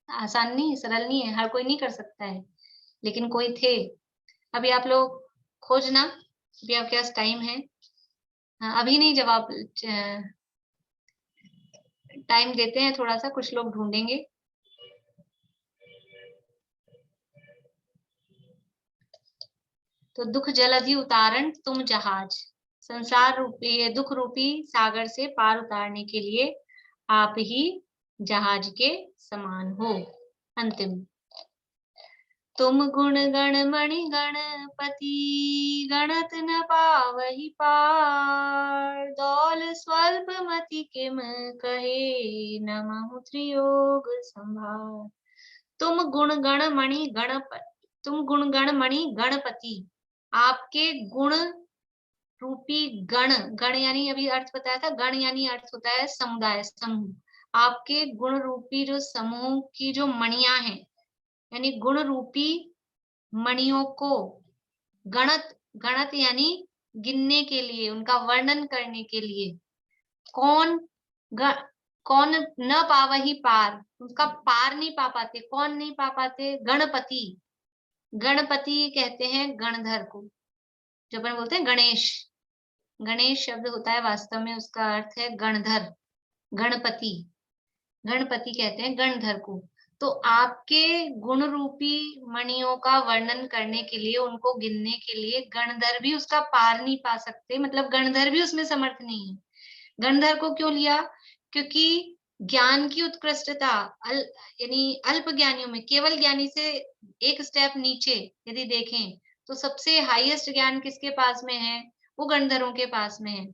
आसान नहीं है, सरल नहीं है, हर कोई नहीं कर सकता है, लेकिन कोई थे। अभी आप लोग खोजना, अभी आपके पास टाइम है। हाँ, अभी नहीं, जवाब टाइम देते हैं थोड़ा सा, कुछ लोग ढूंढेंगे। तो दुख जलधि उतारण तुम जहाज, संसार रूपी दुख रूपी सागर से पार उतारने के लिए आप ही जहाज के समान हो। अंतिम, तुम गुण गण मणि गणपति, गणत न पावहि पार, दौल स्वल्प मति किम कहे, नमः त्रियोग संभार। तुम गुण गण मणि गणपति, तुम गुण गण मणि गणपति, आपके गुण रूपी गण, गण यानी अभी अर्थ बताया था, गण यानी अर्थ होता है समुदाय, समूह। आपके गुण रूपी जो समूह की जो मणियां हैं, यानी गुण रूपी मणियों को, गणत, गणत यानी गिनने के लिए, उनका वर्णन करने के लिए, कौन कौन न पावही पार, उसका पार नहीं पा पाते, कौन नहीं पा पाते? गणपति। गणपति कहते हैं गणधर को, जो अपन बोलते हैं गणेश, गणेश शब्द होता है वास्तव में उसका अर्थ है गणधर, गणपति, गणपति कहते हैं गणधर को। तो आपके गुण रूपी मणियों का वर्णन करने के लिए, उनको गिनने के लिए गणधर भी उसका पार नहीं पा सकते, मतलब गणधर भी उसमें समर्थ नहीं है। गणधर को क्यों लिया? क्योंकि ज्ञान की उत्कृष्टता यानी अल्प ज्ञानियों में, केवल ज्ञानी से एक स्टेप नीचे यदि देखें तो सबसे हाईएस्ट ज्ञान किसके पास में है? वो गणधरों के पास में है।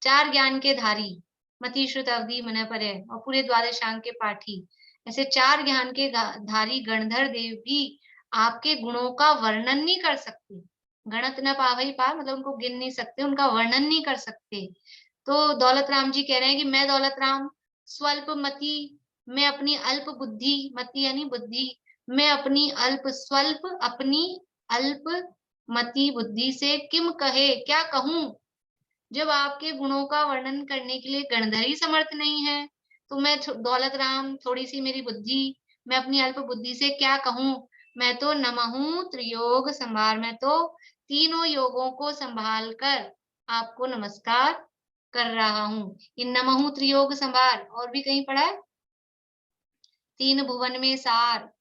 4 ज्ञान के धारी, मति श्रुत अवधि मन पर, और पूरे द्वादशांग के पाठी, ऐसे 4 ज्ञान के धारी गणधर देव भी आपके गुणों का वर्णन नहीं कर सकते। गणत न पावई पार, मतलब उनको गिन नहीं सकते, उनका वर्णन नहीं कर सकते। तो दौलत राम जी कह रहे हैं कि मैं दौलत राम स्वल्प मति, मैं अपनी अल्प बुद्धि, मति यानी बुद्धि, मैं अपनी अल्प, स्वल्प अपनी अल्प मति बुद्धि से किम कहे, क्या कहूं? जब आपके गुणों का वर्णन करने के लिए गणधर ही समर्थ नहीं है, तो मैं दौलत राम, थोड़ी सी मेरी बुद्धि, मैं अपनी अल्प बुद्धि से क्या कहूं? मैं तो नमहु त्रियोग संभार, मैं तो तीनों योगों को संभाल कर आपको नमस्कार कर रहा हूँ। इन नमहु त्रियोग संभार और भी कहीं पढ़ा है? 3 भुवन में सार,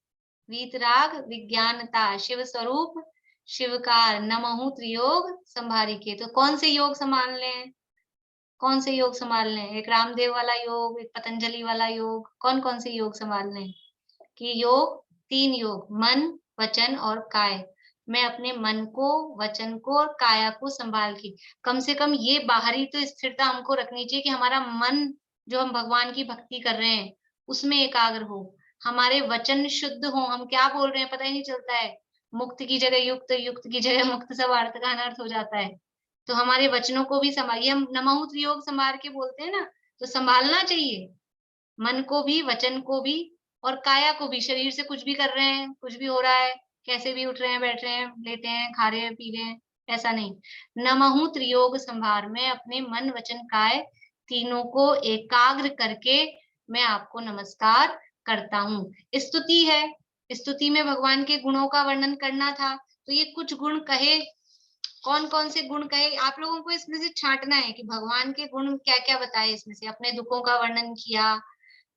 वीतराग विज्ञानता, शिव स्वरूप शिवकार, नमहु त्रियोग संभारी के। तो कौन से योग संभाल लें? कौन से योग संभाल लें? एक रामदेव वाला योग, एक पतंजलि वाला योग, कौन कौन से योग संभाल लें? कि योग, 3 योग, मन, वचन और काय। मैं अपने मन को, वचन को और काया को संभाल के, कम से कम ये बाहरी तो स्थिरता हमको रखनी चाहिए कि हमारा मन जो हम भगवान की भक्ति कर रहे हैं उसमें एकाग्र हो, हमारे वचन शुद्ध हो, हम क्या बोल रहे हैं पता ही नहीं चलता है, मुक्त की जगह युक्त, युक्त की जगह मुक्त, सब अर्थ का अनर्थ हो जाता है। तो हमारे वचनों को भी संभालिए। हम नमः त्रियोग संभाल के बोलते हैं ना, तो संभालना चाहिए मन को भी, वचन को भी और काया को भी। शरीर से कुछ भी कर रहे हैं, कुछ भी हो रहा है, कैसे भी उठ रहे हैं, बैठ रहे हैं, लेटे हैं, खा रहे हैं, पी रहे हैं, ऐसा नहीं। नमः त्रियोग संभार में अपने मन, वचन, काय तीनों को एकाग्र करके मैं आपको नमस्कार करता हूँ। स्तुति है, स्तुति में भगवान के गुणों का वर्णन करना था, तो ये कुछ गुण कहे, कौन कौन से गुण कहे, आप लोगों को इसमें से छांटना है कि भगवान के गुण क्या क्या बताए इसमें से। अपने दुखों का वर्णन किया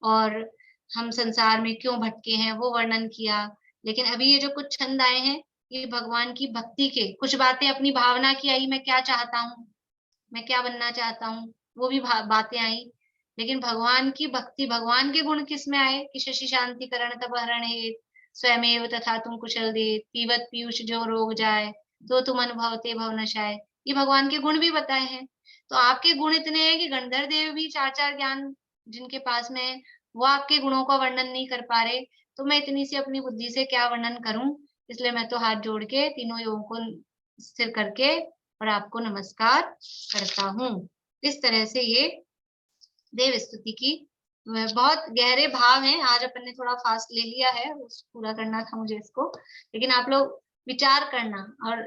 और हम संसार में क्यों भटके हैं वो वर्णन किया। लेकिन अभी ये जो कुछ छंद आए हैं, ये भगवान की भक्ति के कुछ बातें, अपनी भावना की आई, मैं क्या चाहता हूँ, मैं क्या बनना चाहता हूँ, वो भी बातें आई। लेकिन भगवान की भक्ति, भगवान के गुण किस में आए कि शशि शांतिकरण तपहरण हेत स्वयमेव तथा तुम कुशल देत, पीवत पीयूष जो रोग जाए, तो तुम अनुभवते भवनशाय। ये भगवान के गुण भी बताए हैं। तो आपके गुण इतने हैं कि गंधर्व देव भी चार चार ज्ञान जिनके पास में है, वो आपके गुणों का वर्णन नहीं कर पा रहे, तो मैं इतनी सी अपनी बुद्धि से क्या वर्णन करूं। इसलिए मैं तो हाथ जोड़ के तीनों योगों को स्थिर करके और आपको नमस्कार करता हूँ। इस तरह से ये देव स्तुति की बहुत गहरे भाव हैं। आज अपन ने थोड़ा फास्ट ले लिया है, पूरा करना था मुझे इसको, लेकिन आप लोग विचार करना और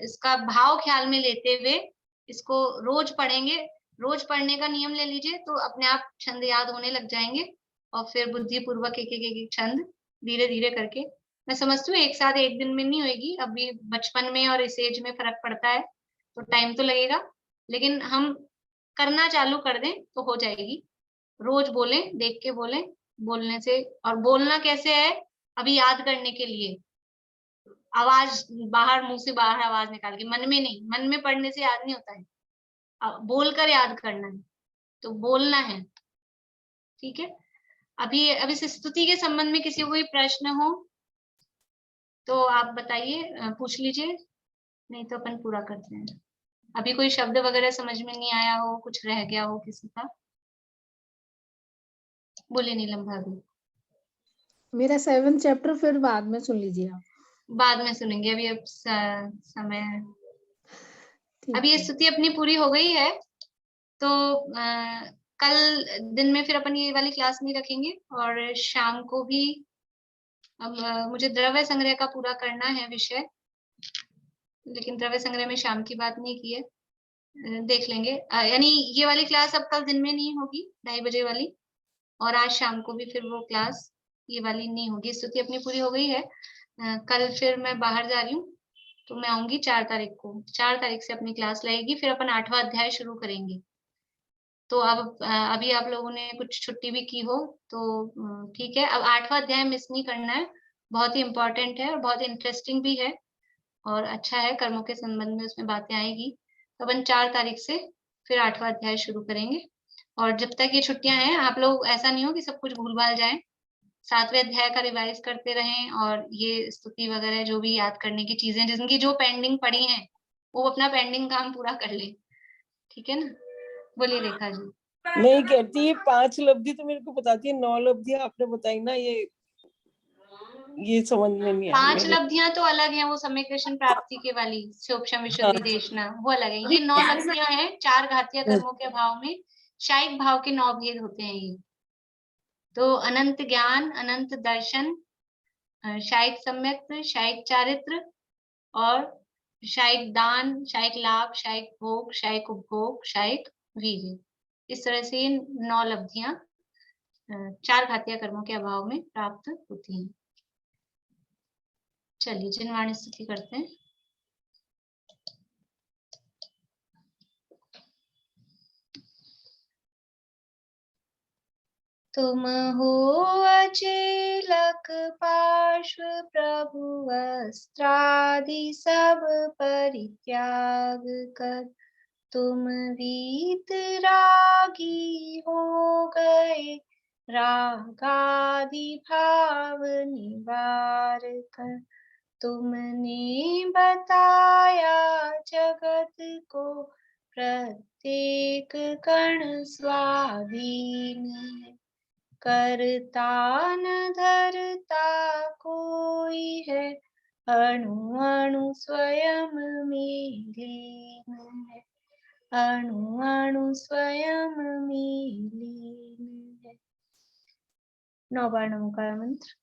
इसका भाव ख्याल में लेते हुए इसको रोज पढ़ेंगे। रोज पढ़ने का नियम ले लीजिए तो अपने आप छंद याद होने लग जाएंगे और फिर बुद्धि पूर्वक एक एक एक छंद धीरे धीरे करके। मैं समझती हूँ एक साथ एक दिन में नहीं होगी, अभी बचपन में और इस एज में फर्क पड़ता है तो टाइम तो लगेगा, लेकिन हम करना चालू कर दें तो हो जाएगी। रोज बोलें, देख के बोलें, बोलने से। और बोलना कैसे है, अभी याद करने के लिए आवाज बाहर, मुंह से बाहर आवाज निकाल के, मन में नहीं, मन में पढ़ने से याद नहीं होता है, बोलकर याद करना है, तो बोलना है। ठीक है, अभी अभी इस स्तुति के संबंध में किसी को कोई प्रश्न हो तो आप बताइए, पूछ लीजिए, नहीं तो अपन पूरा करते हैं। अभी कोई शब्द वगैरह समझ में नहीं आया हो, कुछ रह गया हो किसी का, बोलिए नीलम भाभी। मेरा 7th चैप्टर फिर बाद में सुन लीजिए आप। बाद में सुनेंगे, अभी अब समय है। अभी ये है। स्तुति अपनी पूरी हो गई है, तो कल दिन में फिर अपन ये वाली क्लास नहीं रखेंगे और शाम को भी अब मुझे द्रव्य संग्रह का पूरा करना है विषय, लेकिन द्रव्य संग्रह में शाम की बात नहीं की है, देख लेंगे। यानी ये वाली क्लास अब कल दिन में नहीं होगी 2:30 बजे वाली, और आज शाम को भी फिर वो क्लास ये वाली नहीं होगी। स्तुति अपनी पूरी हो गई है। कल फिर मैं बाहर जा रही हूँ तो मैं आऊंगी 4 तारीख को। 4 तारीख से अपनी क्लास लगेगी, फिर अपन 8वां अध्याय शुरू करेंगे। तो अब अभी आप लोगों ने कुछ छुट्टी भी की हो तो ठीक है, अब 8वां अध्याय मिस नहीं करना है, बहुत ही इम्पोर्टेंट है और बहुत इंटरेस्टिंग भी है और अच्छा है, कर्मों के संबंध में उसमें बातें आएगी। तो अपन 4 तारीख से फिर 8वां अध्याय शुरू करेंगे। और जब तक ये छुट्टियां हैं, आप लोग ऐसा नहीं हो कि सब कुछ भूल भाल जाए, 7वें अध्याय का रिवाइज करते रहें और ये स्तुति वगैरह जो भी याद करने की चीजें, जिनकी जो पेंडिंग पड़ी हैं, वो अपना पेंडिंग काम पूरा कर ले। ठीक है ना, बोलिए रेखा जी। नहीं कहती, 5 लब्धि तो मेरे को बताती है, 9 लब्धि आपने बताई ना, ये समझ में नहीं आया 5 लब्धियां तो अलग हैं, वो समय कृष्ण प्राप्ति के वाली सोक्षम विशुद्धि देशना, वो अलग है। ये 9 लब्धियां हैं 4 घातीय कर्मों के भाव में, शायिक भाव के 9 भेद होते हैं ये। तो अनंत ज्ञान, अनंत दर्शन, शायिक सम्यक, शायिक चारित्र और शायिक दान, शायिक लाभ, शायिक भोग, शायिक उपभोग, शायिक वीर्य। इस तरह से ये 9 लब्धियां 4 घातीय कर्मों के अभाव में प्राप्त होती हैं। चलिए जिनवाणी स्तुति करते हैं। तुम हो अचेलक पार्श्व प्रभु, वस्त्रादि सब परित्याग कर तुम वीतरागी हो गए, रागादि भाव निवार कर तुमने बताया जगत को, प्रत्येक कण स्वाधीन है, करता न धरता कोई है, अणु अणु स्वयं में लीन है, अणु अणु स्वयं में लीन है। 9 बार नमो मंत्र।